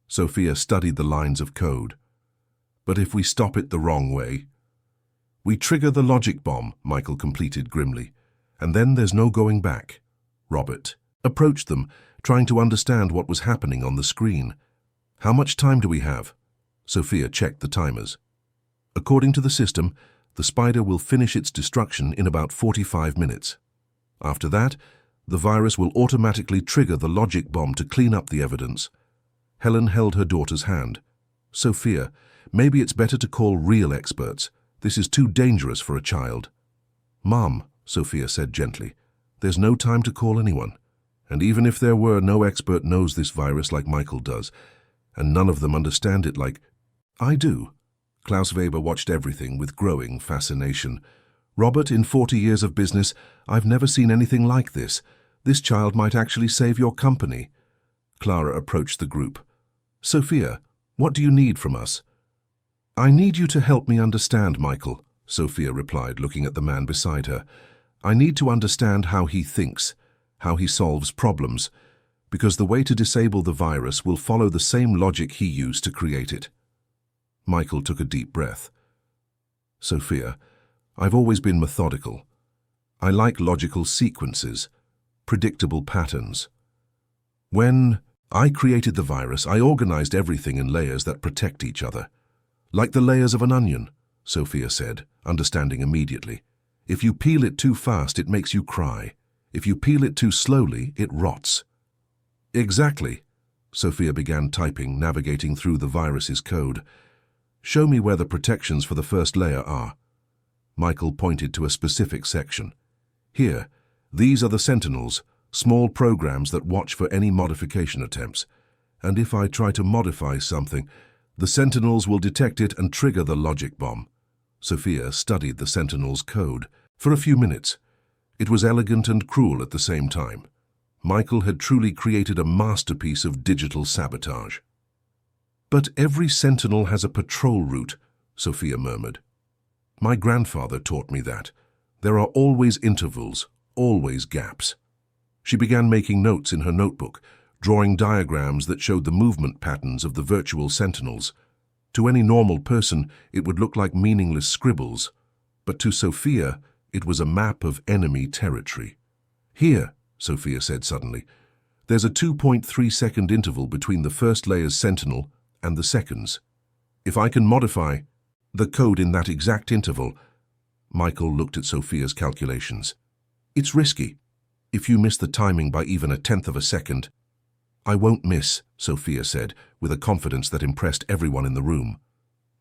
Sophia studied the lines of code. "But if we stop it the wrong way?" "We trigger the logic bomb," Michael completed grimly. "And then there's no going back." Robert approached them, trying to understand what was happening on the screen. "How much time do we have?" Sophia checked the timers. "According to the system, the spider will finish its destruction in about 45 minutes. After that, the virus will automatically trigger the logic bomb to clean up the evidence." Helen held her daughter's hand. "Sophia, maybe it's better to call real experts. This is too dangerous for a child." "Mom," Sophia said gently, "there's no time to call anyone. And even if there were, no expert knows this virus like Michael does, and none of them understand it like I do." Klaus Weber watched everything with growing fascination. "Robert, in 40 years of business, I've never seen anything like this. This child might actually save your company." Clara approached the group. "Sophia, what do you need from us?" "I need you to help me understand Michael," Sophia replied, looking at the man beside her. "I need to understand how he thinks, how he solves problems, because the way to disable the virus will follow the same logic he used to create it." Michael took a deep breath. "Sophia, I've always been methodical. I like logical sequences, predictable patterns. When I created the virus, I organized everything in layers that protect each other. Like the layers of an onion," Sophia said, understanding immediately. "If you peel it too fast, it makes you cry. If you peel it too slowly, it rots." "Exactly." Sophia began typing, navigating through the virus's code. "Show me where the protections for the first layer are." Michael pointed to a specific section. "Here, these are the sentinels, small programs that watch for any modification attempts. And if I try to modify something, the sentinels will detect it and trigger the logic bomb." Sophia studied the sentinels' code for a few minutes. It was elegant and cruel at the same time. Michael had truly created a masterpiece of digital sabotage. "But every sentinel has a patrol route," Sophia murmured. "My grandfather taught me that. There are always intervals, always gaps." She began making notes in her notebook, drawing diagrams that showed the movement patterns of the virtual sentinels. To any normal person, it would look like meaningless scribbles, but to Sophia, it was a map of enemy territory. "Here," Sophia said suddenly, "there's a 2.3-second interval between the first layer's sentinel and the seconds. If I can modify the code in that exact interval..." Michael looked at Sophia's calculations. "It's risky. If you miss the timing by even a tenth of a second..." "I won't miss," Sophia said, with a confidence that impressed everyone in the room.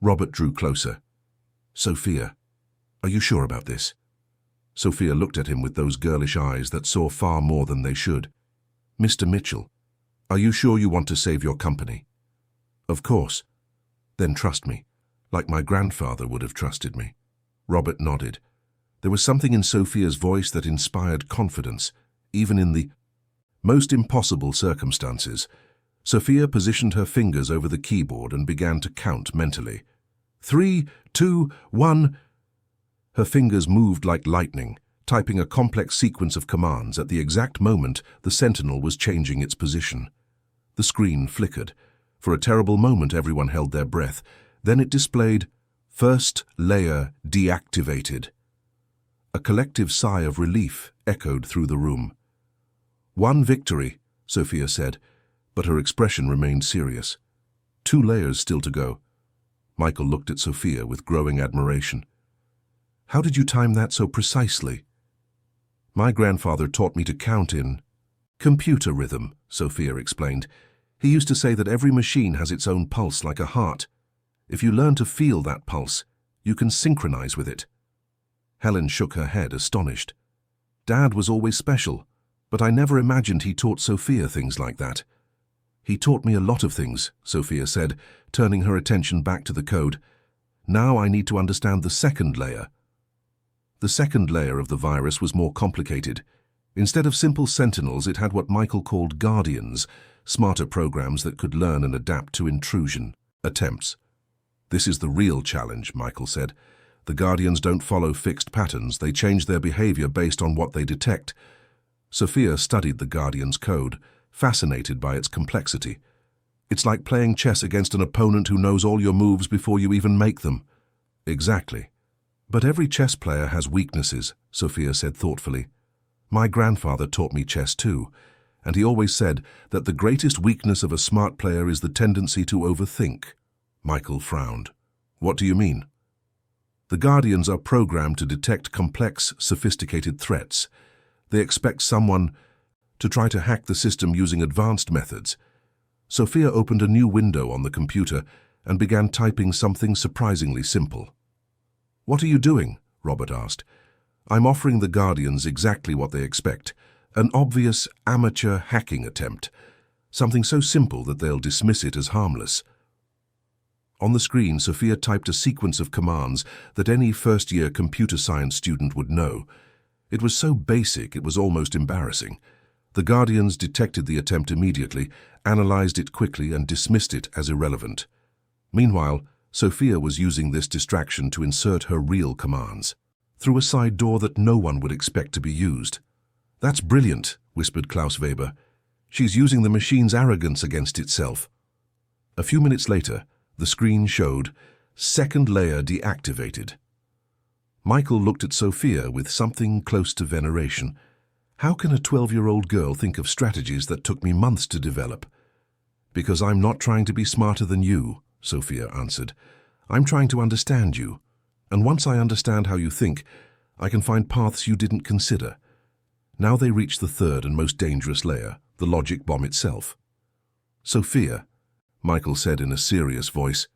Robert drew closer. "Sophia, are you sure about this?" Sophia looked at him with those girlish eyes that saw far more than they should. "Mr. Mitchell, are you sure you want to save your company?" "Of course." "Then trust me, like my grandfather would have trusted me." Robert nodded. There was something in Sophia's voice that inspired confidence, even in the most impossible circumstances. Sophia positioned her fingers over the keyboard and began to count mentally. 3, 2, 1... Her fingers moved like lightning, typing a complex sequence of commands at the exact moment the sentinel was changing its position. The screen flickered. For a terrible moment, everyone held their breath. Then it displayed, "First layer deactivated." A collective sigh of relief echoed through the room. "One victory," Sophia said, but her expression remained serious. 2 layers still to go. Michael looked at Sophia with growing admiration. "How did you time that so precisely?" "My grandfather taught me to count in Computer rhythm, Sophia explained. He used to say that every machine has its own pulse like a heart. If you learn to feel that pulse, you can synchronize with it. Helen shook her head, astonished. Dad was always special, but I never imagined he taught Sophia things like that. He taught me a lot of things, Sophia said, turning her attention back to the code. Now I need to understand the second layer. The second layer of the virus was more complicated. Instead of simple sentinels, it had what Michael called guardians, smarter programs that could learn and adapt to intrusion attempts. This is the real challenge, Michael said. The guardians don't follow fixed patterns, they change their behavior based on what they detect. Sophia studied the guardians' code, fascinated by its complexity. It's like playing chess against an opponent who knows all your moves before you even make them. Exactly. But every chess player has weaknesses, Sophia said thoughtfully. My grandfather taught me chess too, and he always said that the greatest weakness of a smart player is the tendency to overthink. Michael frowned. What do you mean? The Guardians are programmed to detect complex, sophisticated threats. They expect someone to try to hack the system using advanced methods. Sophia opened a new window on the computer and began typing something surprisingly simple. What are you doing? Robert asked. I'm offering the Guardians exactly what they expect, an obvious amateur hacking attempt, something so simple that they'll dismiss it as harmless. On the screen, Sophia typed a sequence of commands that any first-year computer science student would know. It was so basic it was almost embarrassing. The Guardians detected the attempt immediately, analyzed it quickly, and dismissed it as irrelevant. Meanwhile, Sophia was using this distraction to insert her real commands, through a side door that no one would expect to be used. That's brilliant, whispered Klaus Weber. She's using the machine's arrogance against itself. A few minutes later, the screen showed, second layer deactivated. Michael looked at Sophia with something close to veneration. How can a 12-year-old girl think of strategies that took me months to develop? Because I'm not trying to be smarter than you, Sophia answered. I'm trying to understand you. And once I understand how you think, I can find paths you didn't consider. Now they reach the third and most dangerous layer, the logic bomb itself. Sophia, Michael said in a serious voice,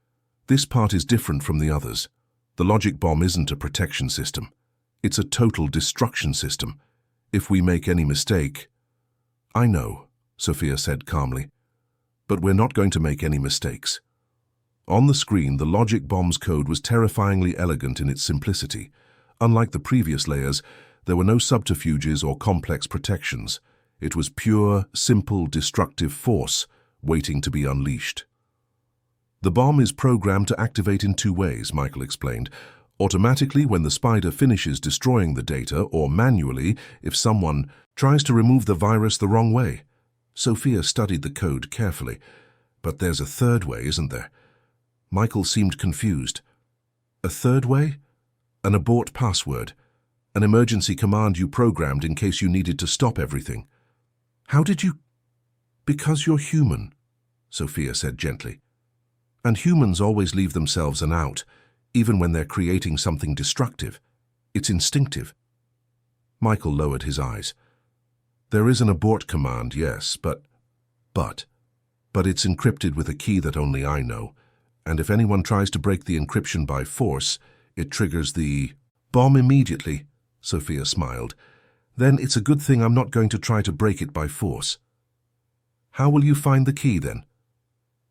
this part is different from the others. The logic bomb isn't a protection system. It's a total destruction system. If we make any mistake... I know, Sophia said calmly, but we're not going to make any mistakes. On the screen, the logic bomb's code was terrifyingly elegant in its simplicity. Unlike the previous layers, there were no subterfuges or complex protections. It was pure, simple, destructive force waiting to be unleashed. The bomb is programmed to activate in two ways, Michael explained. Automatically when the spider finishes destroying the data, or manually if someone tries to remove the virus the wrong way. Sophia studied the code carefully. But there's a third way, isn't there? Michael seemed confused. A third way? An abort password. An emergency command you programmed in case you needed to stop everything. How did you... Because you're human, Sophia said gently. And humans always leave themselves an out, even when they're creating something destructive. It's instinctive. Michael lowered his eyes. There is an abort command, yes, but it's encrypted with a key that only I know, and if anyone tries to break the encryption by force, it triggers the bomb immediately, Sophia smiled. Then it's a good thing I'm not going to try to break it by force. How will you find the key, then?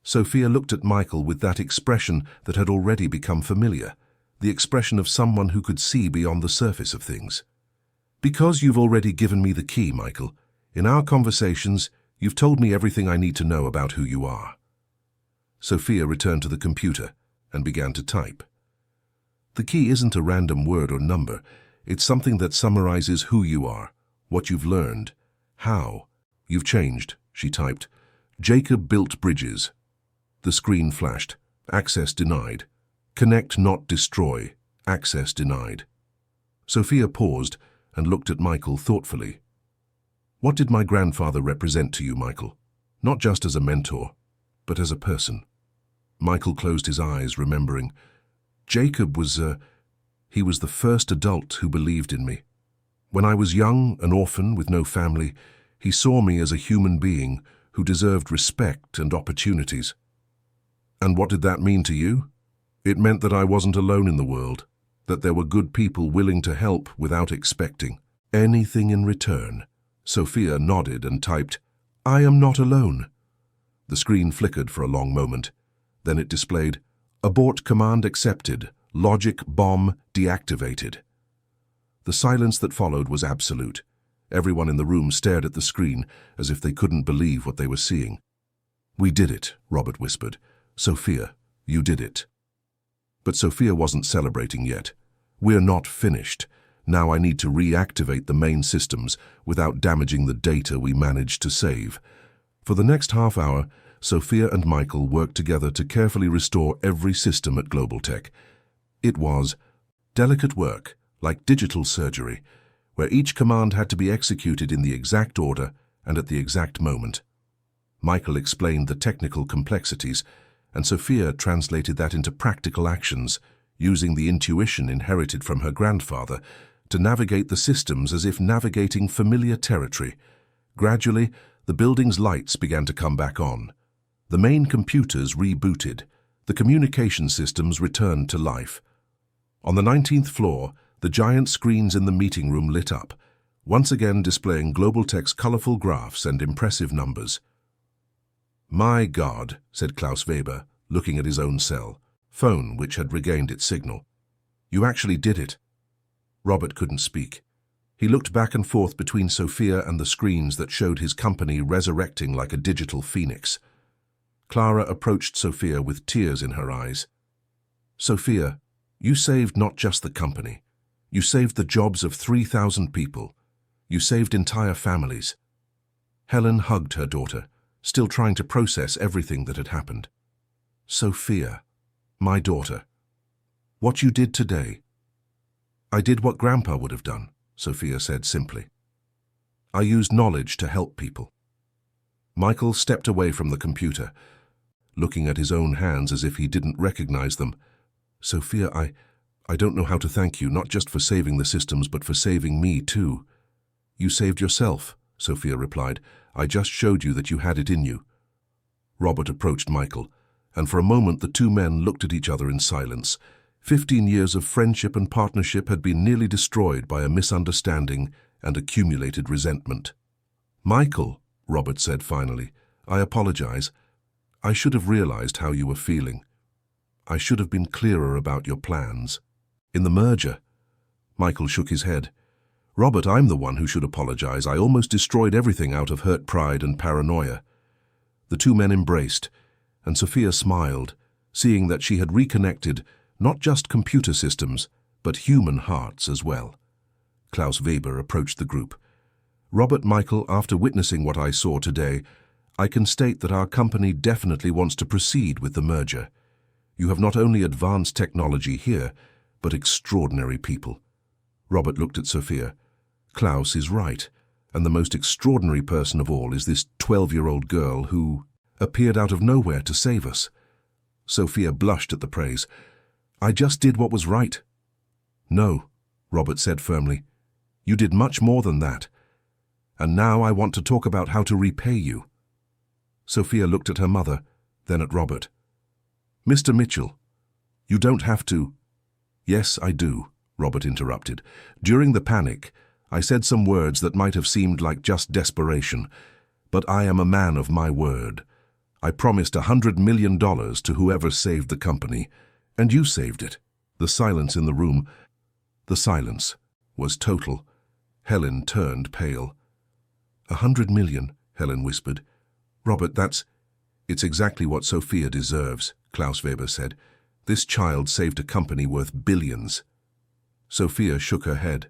Sophia looked at Michael with that expression that had already become familiar, the expression of someone who could see beyond the surface of things. Because you've already given me the key, Michael. In our conversations, you've told me everything I need to know about who you are. Sophia returned to the computer and began to type. The key isn't a random word or number. It's something that summarizes who you are, what you've learned, how you've changed, she typed. Jacob built bridges. The screen flashed. Access denied. Connect, not destroy. Access denied. Sophia paused and looked at Michael thoughtfully. What did my grandfather represent to you, Michael? Not just as a mentor, but as a person. Michael closed his eyes, remembering. Jacob was he was the first adult who believed in me. When I was young, an orphan with no family, He saw me as a human being who deserved respect and opportunities. And what did that mean to you? It meant that I wasn't alone in the world, that there were good people willing to help without expecting anything in return. Sophia nodded and typed, "I am not alone." The screen flickered for a long moment. Then it displayed, "Abort command accepted. Logic bomb deactivated." The silence that followed was absolute. Everyone in the room stared at the screen as if they couldn't believe what they were seeing. "We did it," Robert whispered. "Sophia, you did it." But Sophia wasn't celebrating yet. "We're not finished. Now I need to reactivate the main systems without damaging the data we managed to save." For the next half hour, Sophia and Michael worked together to carefully restore every system at Global Tech. It was delicate work, like digital surgery, where each command had to be executed in the exact order and at the exact moment. Michael explained the technical complexities, and Sophia translated that into practical actions, using the intuition inherited from her grandfather to navigate the systems as if navigating familiar territory. Gradually, the building's lights began to come back on. The main computers rebooted. The communication systems returned to life. On the 19th floor, the giant screens in the meeting room lit up, once again displaying Global Tech's colorful graphs and impressive numbers. "My God," said Klaus Weber, looking at his own cell phone, which had regained its signal. "You actually did it." Robert couldn't speak. He looked back and forth between Sophia and the screens that showed his company resurrecting like a digital phoenix. Clara approached Sophia with tears in her eyes. "Sophia, you saved not just the company. You saved the jobs of 3,000 people. You saved entire families." Helen hugged her daughter, still trying to process everything that had happened. "Sophia, my daughter, what you did today." "I did what Grandpa would have done," Sophia said simply. "I used knowledge to help people." Michael stepped away from the computer, looking at his own hands as if he didn't recognize them. "Sophia, I don't know how to thank you, not just for saving the systems, but for saving me too." "You saved yourself," Sophia replied. "I just showed you that you had it in you." Robert approached Michael, and for a moment the two men looked at each other in silence. 15 years of friendship and partnership had been nearly destroyed by a misunderstanding and accumulated resentment. "Michael," Robert said finally, "I apologize. I should have realized how you were feeling. I should have been clearer about your plans." "In the merger?" Michael shook his head. "Robert, I'm the one who should apologize. I almost destroyed everything out of hurt pride and paranoia." The two men embraced, and Sophia smiled, seeing that she had reconnected not just computer systems, but human hearts as well. Klaus Weber approached the group. "Robert, Michael, after witnessing what I saw today, I can state that our company definitely wants to proceed with the merger. You have not only advanced technology here, but extraordinary people." Robert looked at Sophia. "Klaus is right, and the most extraordinary person of all is this 12-year-old girl who appeared out of nowhere to save us." Sophia blushed at the praise. "I just did what was right." "No," Robert said firmly. "You did much more than that. And now I want to talk about how to repay you." Sophia looked at her mother, then at Robert. "Mr. Mitchell, you don't have to—" "Yes, I do," Robert interrupted. "During the panic, I said some words that might have seemed like just desperation, but I am a man of my word. I promised $100 million to whoever saved the company, and you saved it." The silence in the room, the silence, was total. Helen turned pale. $100 million, Helen whispered. "Robert, it's exactly what Sophia deserves," Klaus Weber said. "This child saved a company worth billions." Sophia shook her head.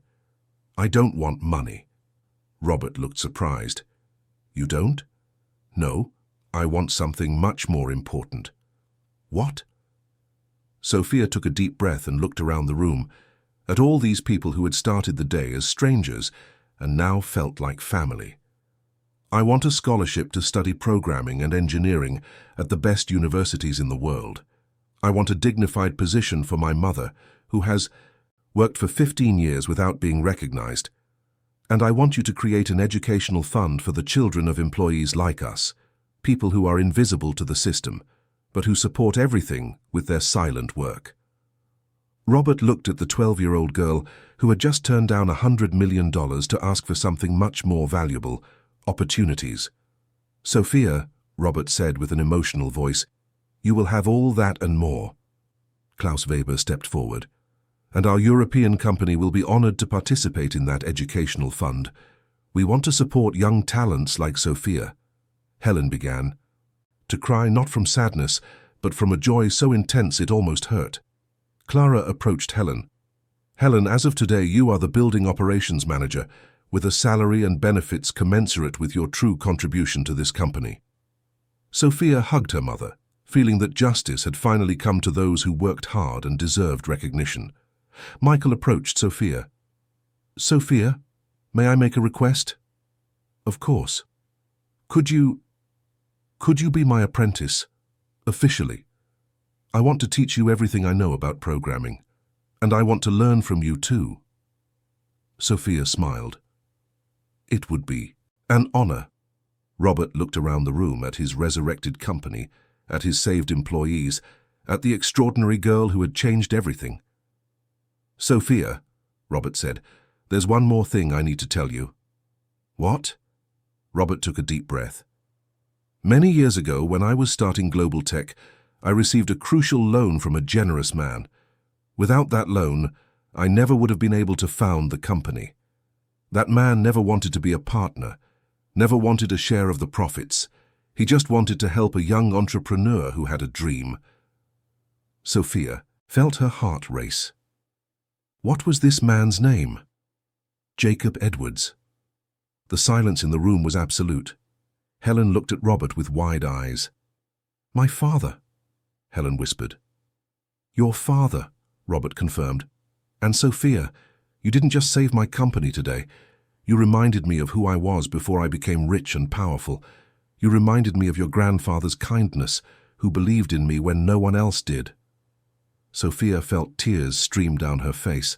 "I don't want money." Robert looked surprised. "You don't?" "No, I want something much more important." "What?" Sophia took a deep breath and looked around the room, at all these people who had started the day as strangers and now felt like family. "I want a scholarship to study programming and engineering at the best universities in the world. I want a dignified position for my mother, who has worked for 15 years without being recognized." And I want you to create an educational fund for the children of employees like us, people who are invisible to the system, but who support everything with their silent work." Robert looked at the 12-year-old girl who had just turned down $100 million to ask for something much more valuable: opportunities. "Sophia," Robert said with an emotional voice, "you will have all that and more." Klaus Weber stepped forward. "And our European company will be honored to participate in that educational fund. We want to support young talents like Sophia." Helen began to cry, not from sadness, but from a joy so intense it almost hurt. Clara approached Helen. "Helen, as of today, you are the building operations manager, with a salary and benefits commensurate with your true contribution to this company." Sophia hugged her mother, feeling that justice had finally come to those who worked hard and deserved recognition. Michael approached Sophia. "Sophia, may I make a request?" "Of course. Could you be my apprentice, officially? I want to teach you everything I know about programming, and I want to learn from you too." Sophia smiled. "It would be an honor." Robert looked around the room at his resurrected company, at his saved employees, at the extraordinary girl who had changed everything. "Sophia," Robert said, "there's one more thing I need to tell you." "What?" Robert took a deep breath. "Many years ago, when I was starting Global Tech, I received a crucial loan from a generous man. Without that loan, I never would have been able to found the company. That man never wanted to be a partner, never wanted a share of the profits. He just wanted to help a young entrepreneur who had a dream." Sophia felt her heart race. What was this man's name? Jacob Edwards. The silence in the room was absolute. Helen looked at Robert with wide eyes. "My father," Helen whispered. "Your father," Robert confirmed. "And Sophia, you didn't just save my company today. You reminded me of who I was before I became rich and powerful. You reminded me of your grandfather's kindness, who believed in me when no one else did." Sophia felt tears stream down her face.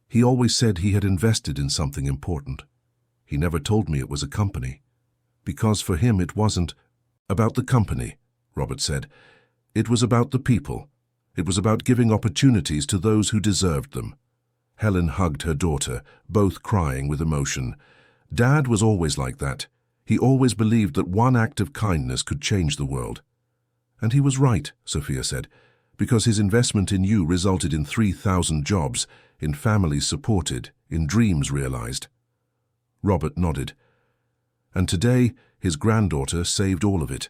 "He always said he had invested in something important. He never told me it was a company. Because for him it wasn't about the company," Robert said. "It was about the people. It was about giving opportunities to those who deserved them." Helen hugged her daughter, both crying with emotion. "Dad was always like that. He always believed that one act of kindness could change the world." "And he was right," Sophia said, "because his investment in you resulted in 3,000 jobs, in families supported, in dreams realized." Robert nodded. "And today, his granddaughter saved all of it.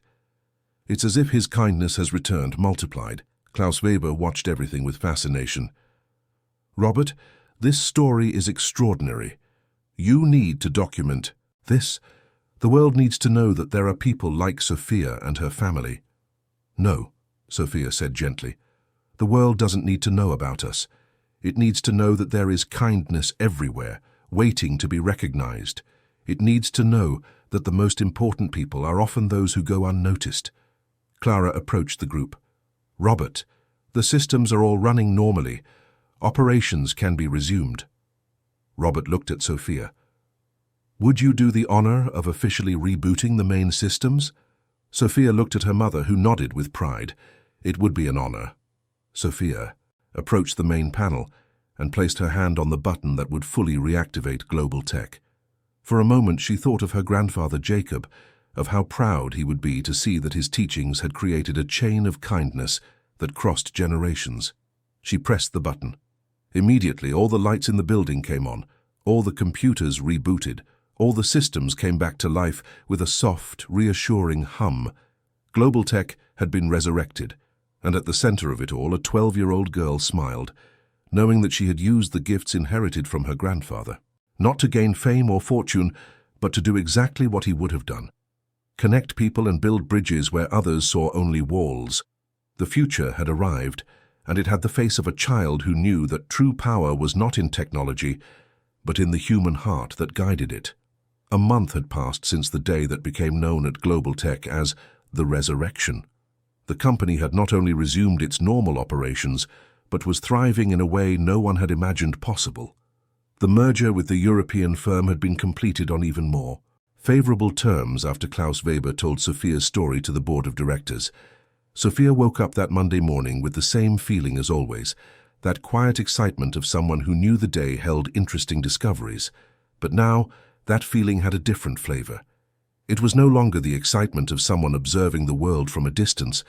It's as if his kindness has returned, multiplied." Klaus Weber watched everything with fascination. "Robert, this story is extraordinary. You need to document this. The world needs to know that there are people like Sophia and her family." "No," Sophia said gently. "The world doesn't need to know about us. It needs to know that there is kindness everywhere, waiting to be recognized. It needs to know that the most important people are often those who go unnoticed." Clara approached the group. "Robert, the systems are all running normally. Operations can be resumed." Robert looked at Sophia. "Would you do the honor of officially rebooting the main systems?" Sophia looked at her mother, who nodded with pride. "It would be an honor." Sophia approached the main panel and placed her hand on the button that would fully reactivate Global Tech. For a moment she thought of her grandfather Jacob, of how proud he would be to see that his teachings had created a chain of kindness that crossed generations. She pressed the button. Immediately all the lights in the building came on, all the computers rebooted, all the systems came back to life with a soft, reassuring hum. Global Tech had been resurrected, and at the center of it all a 12-year-old girl smiled, knowing that she had used the gifts inherited from her grandfather, not to gain fame or fortune, but to do exactly what he would have done: connect people and build bridges where others saw only walls. The future had arrived, and it had the face of a child who knew that true power was not in technology, but in the human heart that guided it. A month had passed since the day that became known at Global Tech as the Resurrection. The company had not only resumed its normal operations, but was thriving in a way no one had imagined possible. The merger with the European firm had been completed on even more favorable terms after Klaus Weber told Sophia's story to the board of directors. Sophia woke up that Monday morning with the same feeling as always, that quiet excitement of someone who knew the day held interesting discoveries. But now, that feeling had a different flavor. It was no longer the excitement of someone observing the world from a distance,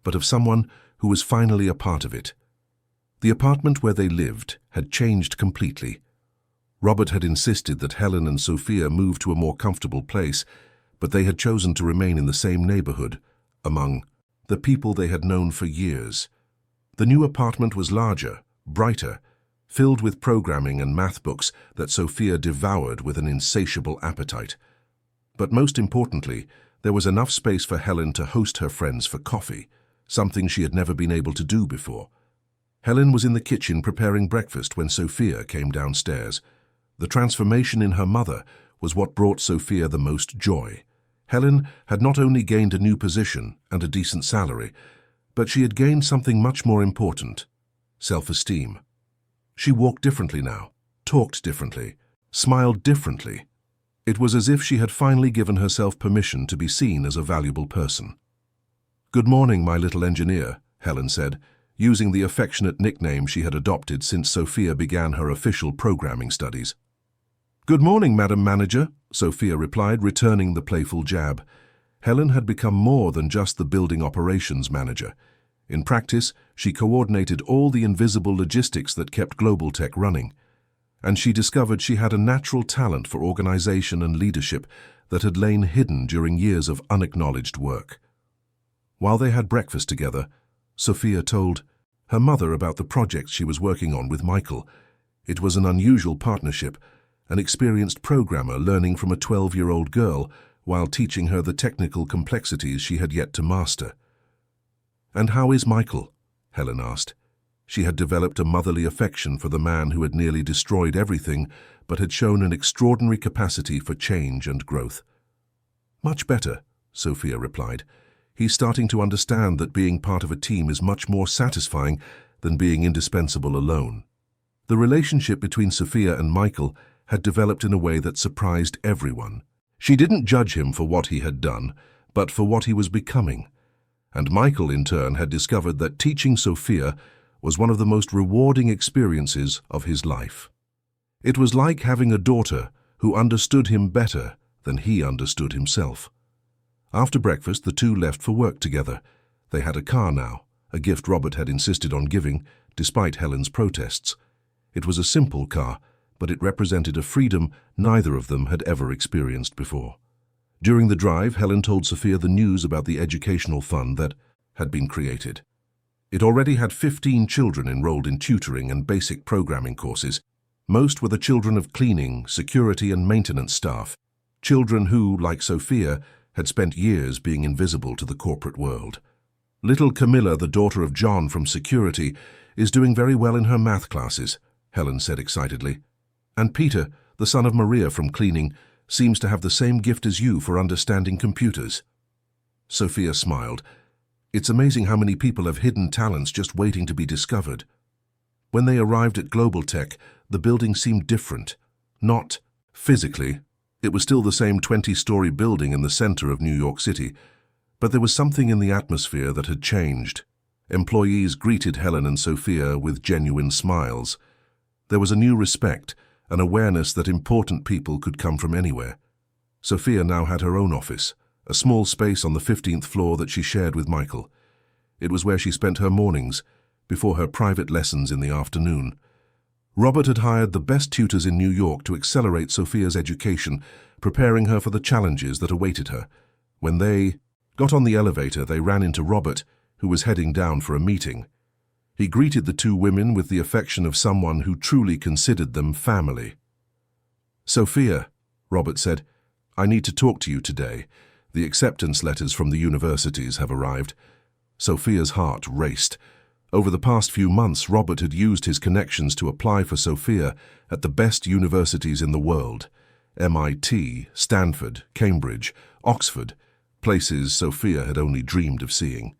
but of someone who was finally a part of it. The apartment where they lived had changed completely. Robert had insisted that Helen and Sophia move to a more comfortable place, but they had chosen to remain in the same neighborhood, among the people they had known for years. The new apartment was larger, brighter, filled with programming and math books that Sophia devoured with an insatiable appetite. But most importantly, there was enough space for Helen to host her friends for coffee, something she had never been able to do before. Helen was in the kitchen preparing breakfast when Sophia came downstairs. The transformation in her mother was what brought Sophia the most joy. Helen had not only gained a new position and a decent salary, but she had gained something much more important: self-esteem. She walked differently now, talked differently, smiled differently. It was as if she had finally given herself permission to be seen as a valuable person. "Good morning, my little engineer," Helen said, using the affectionate nickname she had adopted since Sophia began her official programming studies. "Good morning, Madam Manager," Sophia replied, returning the playful jab. Helen had become more than just the building operations manager. In practice, she coordinated all the invisible logistics that kept Global Tech running. And she discovered she had a natural talent for organization and leadership that had lain hidden during years of unacknowledged work. While they had breakfast together, Sophia told her mother about the project she was working on with Michael. It was an unusual partnership, an experienced programmer learning from a 12-year-old girl while teaching her the technical complexities she had yet to master. "And how is Michael?" Helen asked. She had developed a motherly affection for the man who had nearly destroyed everything, but had shown an extraordinary capacity for change and growth. "Much better," Sophia replied. "He's starting to understand that being part of a team is much more satisfying than being indispensable alone." The relationship between Sophia and Michael had developed in a way that surprised everyone. She didn't judge him for what he had done, but for what he was becoming. And Michael, in turn, had discovered that teaching Sophia was one of the most rewarding experiences of his life. It was like having a daughter who understood him better than he understood himself. After breakfast, the two left for work together. They had a car now, a gift Robert had insisted on giving, despite Helen's protests. It was a simple car, but it represented a freedom neither of them had ever experienced before. During the drive, Helen told Sophia the news about the educational fund that had been created. It already had 15 children enrolled in tutoring and basic programming courses. Most were the children of cleaning, security and maintenance staff, children who, like Sophia, had spent years being invisible to the corporate world. "Little Camilla, the daughter of John from security, is doing very well in her math classes," Helen said excitedly. "And Peter, the son of Maria from cleaning, seems to have the same gift as you for understanding computers." Sophia smiled. "It's amazing how many people have hidden talents just waiting to be discovered." When they arrived at Global Tech, the building seemed different. Not physically. It was still the same 20-story building in the center of New York City, but there was something in the atmosphere that had changed. Employees greeted Helen and Sophia with genuine smiles. There was a new respect, an awareness that important people could come from anywhere. Sophia now had her own office, a small space on the 15th floor that she shared with Michael. It was where she spent her mornings, before her private lessons in the afternoon. Robert had hired the best tutors in New York to accelerate Sophia's education, preparing her for the challenges that awaited her. When they got on the elevator, they ran into Robert, who was heading down for a meeting. He greeted the two women with the affection of someone who truly considered them family. "Sophia," Robert said, "I need to talk to you today. The acceptance letters from the universities have arrived." Sophia's heart raced. Over the past few months, Robert had used his connections to apply for Sophia at the best universities in the world: MIT, Stanford, Cambridge, Oxford, places Sophia had only dreamed of seeing.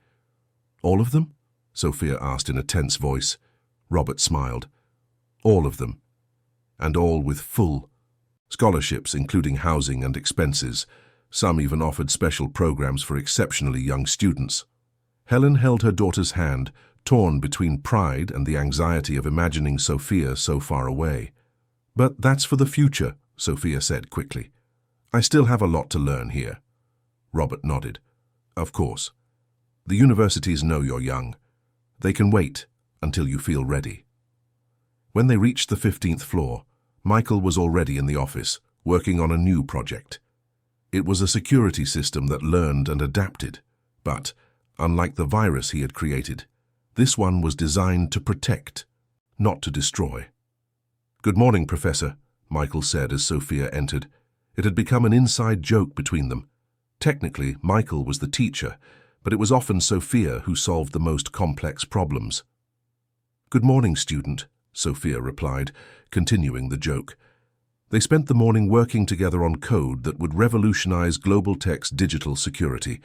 "All of them?" Sophia asked in a tense voice. Robert smiled. "All of them. and all with full scholarships, including housing and expenses. Some even offered special programs for exceptionally young students. Helen held her daughter's hand, torn between pride and the anxiety of imagining Sophia so far away. "But that's for the future," Sophia said quickly. "I still have a lot to learn here." Robert nodded. "Of course. The universities know you're young. They can wait until you feel ready." When they reached the 15th floor, Michael was already in the office, working on a new project. It was a security system that learned and adapted, but, unlike the virus he had created, this one was designed to protect, not to destroy. "Good morning, Professor," Michael said as Sophia entered. It had become an inside joke between them. Technically, Michael was the teacher, but it was often Sophia who solved the most complex problems. "Good morning, student," Sophia replied, continuing the joke. They spent the morning working together on code that would revolutionize global tech's digital security.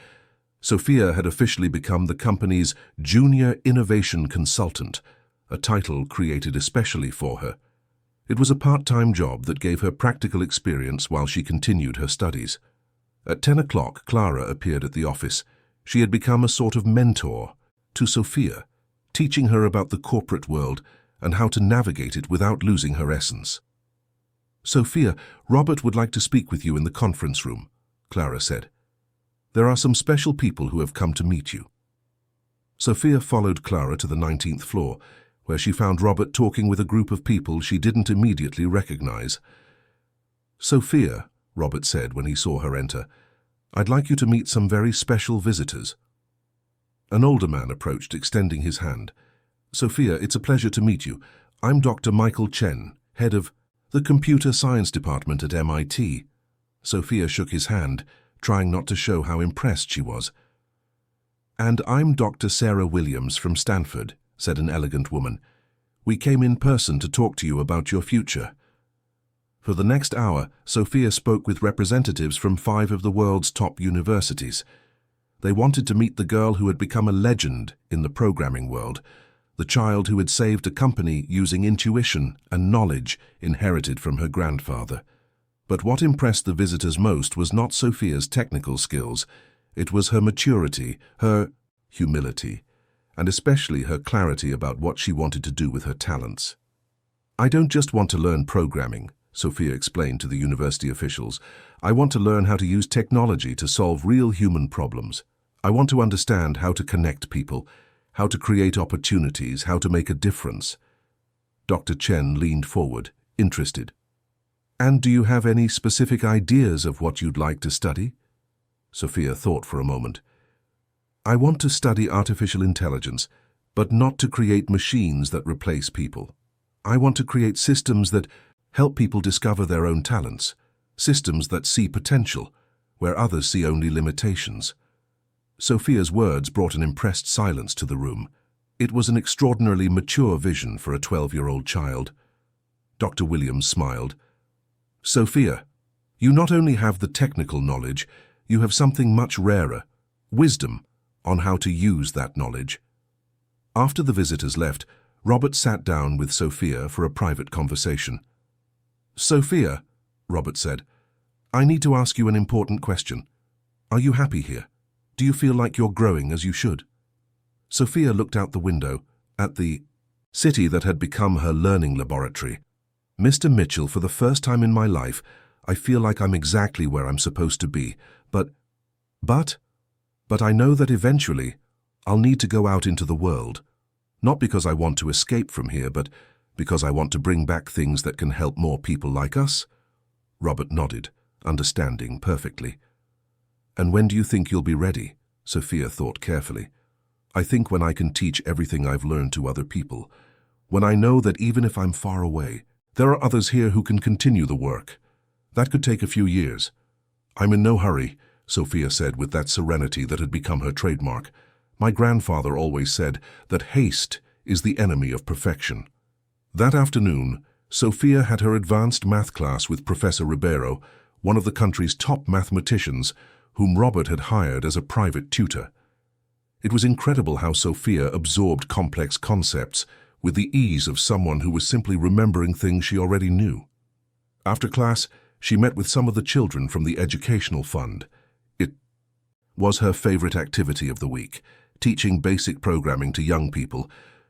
Sophia had officially become the company's Junior Innovation Consultant, a title created especially for her. It was a part-time job that gave her practical experience while she continued her studies. At 10 o'clock, Clara appeared at the office. She had become a sort of mentor to Sophia, teaching her about the corporate world and how to navigate it without losing her essence. "Sophia, Robert would like to speak with you in the conference room," Clara said. "There are some special people who have come to meet you." Sophia followed Clara to the 19th floor, where she found Robert talking with a group of people she didn't immediately recognize. "Sophia," Robert said when he saw her enter, "I'd like you to meet some very special visitors." An older man approached, extending his hand. "Sophia, it's a pleasure to meet you. I'm Dr. Michael Chen, head of the Computer Science Department at MIT. Sophia shook his hand, trying not to show how impressed she was. "And I'm Dr. Sarah Williams from Stanford," said an elegant woman. "We came in person to talk to you about your future." For the next hour, Sophia spoke with representatives from 5 of the world's top universities. They wanted to meet the girl who had become a legend in the programming world, the child who had saved a company using intuition and knowledge inherited from her grandfather. But what impressed the visitors most was not Sophia's technical skills. It was her maturity, her humility, and especially her clarity about what she wanted to do with her talents. "I don't just want to learn programming," Sophia explained to the university officials. "I want to learn how to use technology to solve real human problems. I want to understand how to connect people, how to create opportunities, how to make a difference." Dr. Chen leaned forward, interested. "And do you have any specific ideas of what you'd like to study?" Sophia thought for a moment. "I want to study artificial intelligence, but not to create machines that replace people. I want to create systems that help people discover their own talents, systems that see potential, where others see only limitations." Sophia's words brought an impressed silence to the room. It was an extraordinarily mature vision for a 12-year-old child. Dr. Williams smiled. "Sophia, you not only have the technical knowledge, you have something much rarer, wisdom on how to use that knowledge." After the visitors left, Robert sat down with Sophia for a private conversation. "Sophia," Robert said, "I need to ask you an important question. Are you happy here? Do you feel like you're growing as you should?" Sophia looked out the window at the city that had become her learning laboratory. "Mr. Mitchell, for the first time in my life, I feel like I'm exactly where I'm supposed to be, but I know that eventually I'll need to go out into the world, not because I want to escape from here, but because I want to bring back things that can help more people like us." Robert nodded, understanding perfectly. "And when do you think you'll be ready?" Sophia thought carefully. "I think when I can teach everything I've learned to other people, when I know that even if I'm far away, there are others here who can continue the work. That could take a few years." "I'm in no hurry," Sophia said with that serenity that had become her trademark. "My grandfather always said that haste is the enemy of perfection." That afternoon, Sophia had her advanced math class with Professor Ribeiro, one of the country's top mathematicians, whom Robert had hired as a private tutor. It was incredible how Sophia absorbed complex concepts with the ease of someone who was simply remembering things she already knew. After class, she met with some of the children from the educational fund. It was her favorite activity of the week, teaching basic programming to young people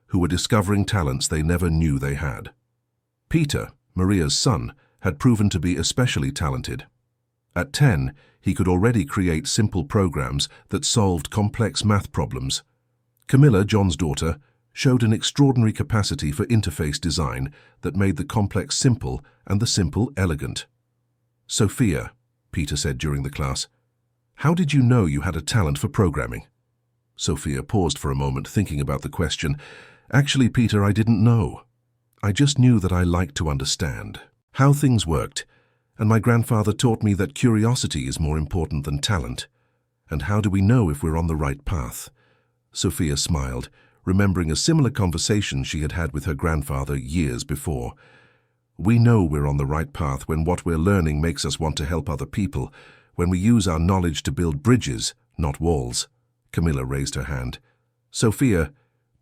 who were discovering talents they never knew they had. Peter, Maria's son, had proven to be especially talented. At 10, he could already create simple programs that solved complex math problems. Camilla, John's daughter, showed an extraordinary capacity for interface design that made the complex simple and the simple elegant. "Sophia," Peter said during the class, "how did you know you had a talent for programming?" Sophia paused for a moment, thinking about the question. "Actually, Peter, I didn't know. I just knew that I liked to understand how things worked, and my grandfather taught me that curiosity is more important than talent. And how do we know if we're on the right path?" Sophia smiled, remembering a similar conversation she had had with her grandfather years before. "We know we're on the right path when what we're learning makes us want to help other people, when we use our knowledge to build bridges, not walls." Camilla raised her hand. "Sophia,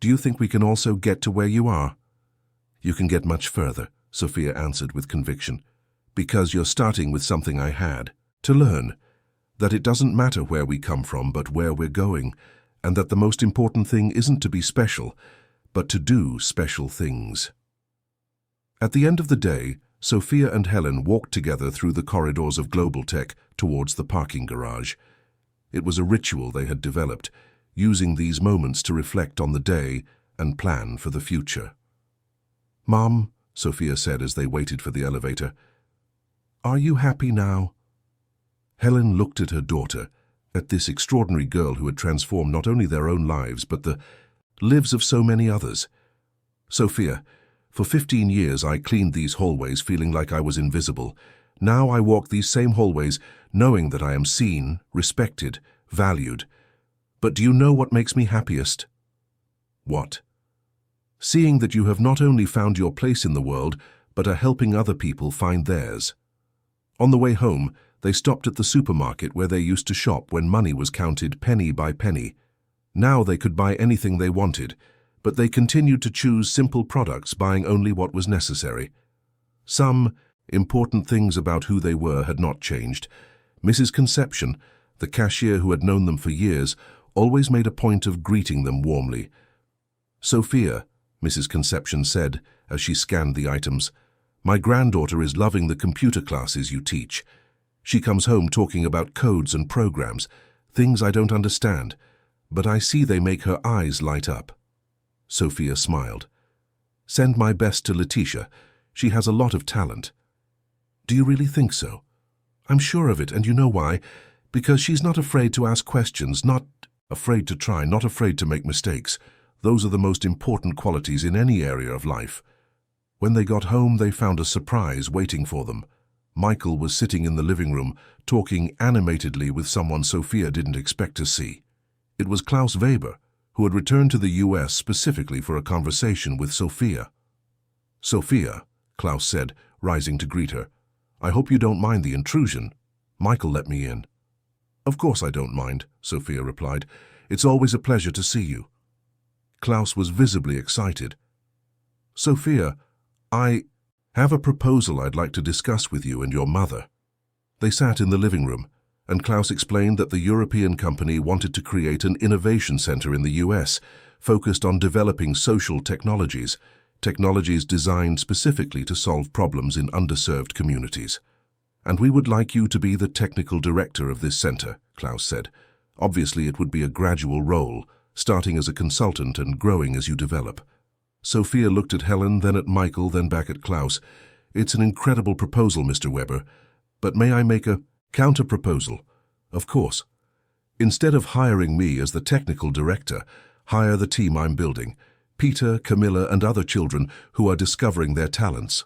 do you think we can also get to where you are?" "You can get much further," Sophia answered with conviction, "because you're starting with something I had to learn, that it doesn't matter where we come from but where we're going, and that the most important thing isn't to be special, but to do special things." At the end of the day, Sophia and Helen walked together through the corridors of Global Tech towards the parking garage. It was a ritual they had developed, using these moments to reflect on the day and plan for the future. "Mom," Sophia said as they waited for the elevator, "are you happy now?" Helen looked at her daughter, at this extraordinary girl who had transformed not only their own lives but the lives of so many others. "Sophia, for 15 years I cleaned these hallways feeling like I was invisible. Now I walk these same hallways knowing that I am seen, respected, valued. But do you know what makes me happiest?" "What?" "Seeing that you have not only found your place in the world, but are helping other people find theirs." On the way home, they stopped at the supermarket where they used to shop when money was counted penny by penny. Now they could buy anything they wanted, but they continued to choose simple products, buying only what was necessary. Some important things about who they were had not changed. Mrs. Conception, the cashier who had known them for years, always made a point of greeting them warmly. "Sophia," Mrs. Conception said as she scanned the items, "my granddaughter is loving the computer classes you teach. She comes home talking about codes and programs, things I don't understand, but I see they make her eyes light up." Sophia smiled. "Send my best to Letitia. She has a lot of talent." "Do you really think so?" "I'm sure of it, and you know why? Because she's not afraid to ask questions, not afraid to try, not afraid to make mistakes. Those are the most important qualities in any area of life." When they got home, they found a surprise waiting for them. Michael was sitting in the living room, talking animatedly with someone Sophia didn't expect to see. It was Klaus Weber, who had returned to the US specifically for a conversation with Sophia. "Sophia," Klaus said, rising to greet her, "I hope you don't mind the intrusion. Michael let me in." "Of course I don't mind," Sophia replied. "It's always a pleasure to see you." Klaus was visibly excited. "Sophia, I have a proposal I'd like to discuss with you and your mother." They sat in the living room, and Klaus explained that the European company wanted to create an innovation center in the US, focused on developing social technologies designed specifically to solve problems in underserved communities. "And we would like you to be the technical director of this center," Klaus said. "Obviously, it would be a gradual role, starting as a consultant and growing as you develop." Sophia looked at Helen, then at Michael, then back at Klaus. "It's an incredible proposal, Mr. Weber, but may I make a counter-proposal?" "Of course. Instead of hiring me as the technical director, hire the team I'm building, Peter, Camilla, and other children who are discovering their talents.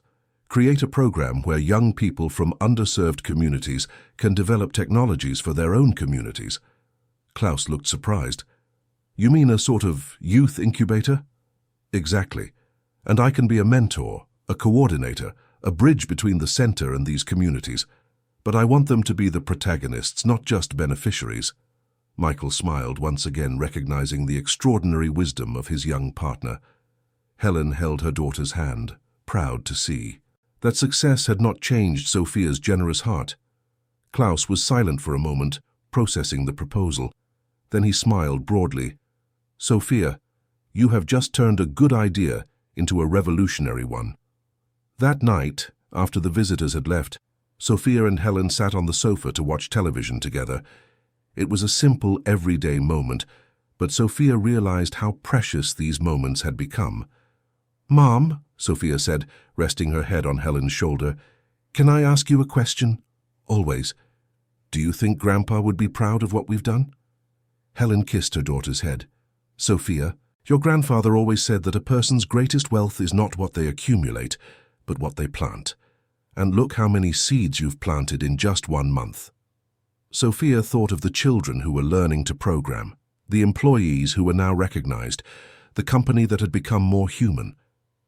Create a program where young people from underserved communities can develop technologies for their own communities." Klaus looked surprised. "You mean a sort of youth incubator?" "Exactly. And I can be a mentor, a coordinator, a bridge between the center and these communities. But I want them to be the protagonists, not just beneficiaries." Michael smiled, once again recognizing the extraordinary wisdom of his young partner. Helen held her daughter's hand, proud to see that success had not changed Sophia's generous heart. Klaus was silent for a moment, processing the proposal. Then he smiled broadly. "Sophia, you have just turned a good idea into a revolutionary one." That night, after the visitors had left, Sophia and Helen sat on the sofa to watch television together. It was a simple, everyday moment, but Sophia realized how precious these moments had become. "Mom," Sophia said, resting her head on Helen's shoulder, "can I ask you a question?" "Always." "Do you think Grandpa would be proud of what we've done?" Helen kissed her daughter's head. "Sophia, your grandfather always said that a person's greatest wealth is not what they accumulate, but what they plant. And look how many seeds you've planted in just 1 month." Sophia thought of the children who were learning to program, the employees who were now recognized, the company that had become more human,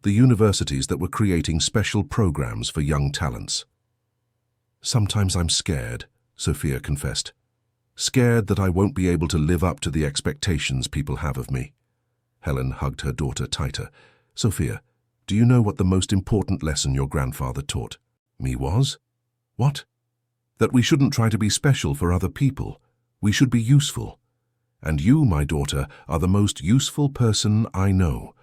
the universities that were creating special programs for young talents. "Sometimes I'm scared," Sophia confessed. "Scared that I won't be able to live up to the expectations people have of me." Helen hugged her daughter tighter. "Sophia, do you know what the most important lesson your grandfather taught me was?" "What?" "That we shouldn't try to be special for other people. We should be useful. And you, my daughter, are the most useful person I know."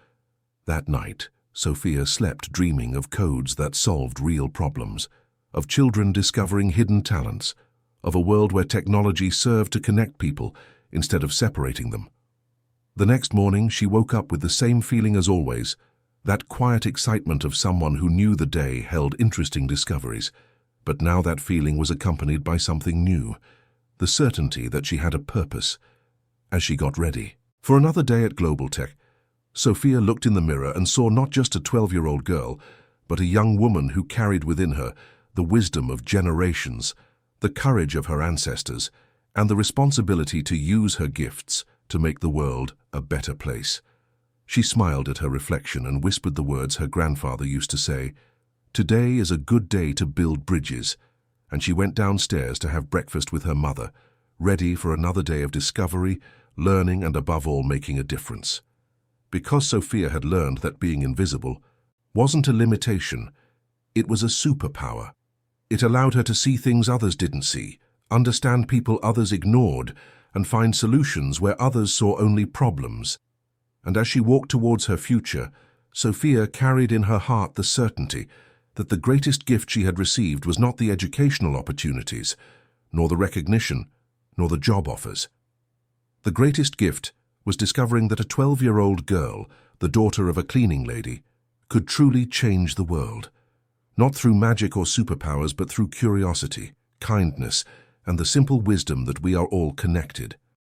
That night, Sophia slept dreaming of codes that solved real problems, of children discovering hidden talents, of a world where technology served to connect people instead of separating them. The next morning, she woke up with the same feeling as always, that quiet excitement of someone who knew the day held interesting discoveries. But now that feeling was accompanied by something new, the certainty that she had a purpose. As she got ready for another day at Global Tech, Sophia looked in the mirror and saw not just a 12-year-old girl, but a young woman who carried within her the wisdom of generations, the courage of her ancestors, and the responsibility to use her gifts to make the world a better place. She smiled at her reflection and whispered the words her grandfather used to say, "Today is a good day to build bridges," and she went downstairs to have breakfast with her mother, ready for another day of discovery, learning, and above all making a difference. Because Sophia had learned that being invisible wasn't a limitation, it was a superpower. It allowed her to see things others didn't see, understand people others ignored, and find solutions where others saw only problems. And as she walked towards her future, Sophia carried in her heart the certainty that the greatest gift she had received was not the educational opportunities, nor the recognition, nor the job offers. The greatest gift was discovering that a 12-year-old girl, the daughter of a cleaning lady, could truly change the world. Not through magic or superpowers, but through curiosity, kindness, and the simple wisdom that we are all connected.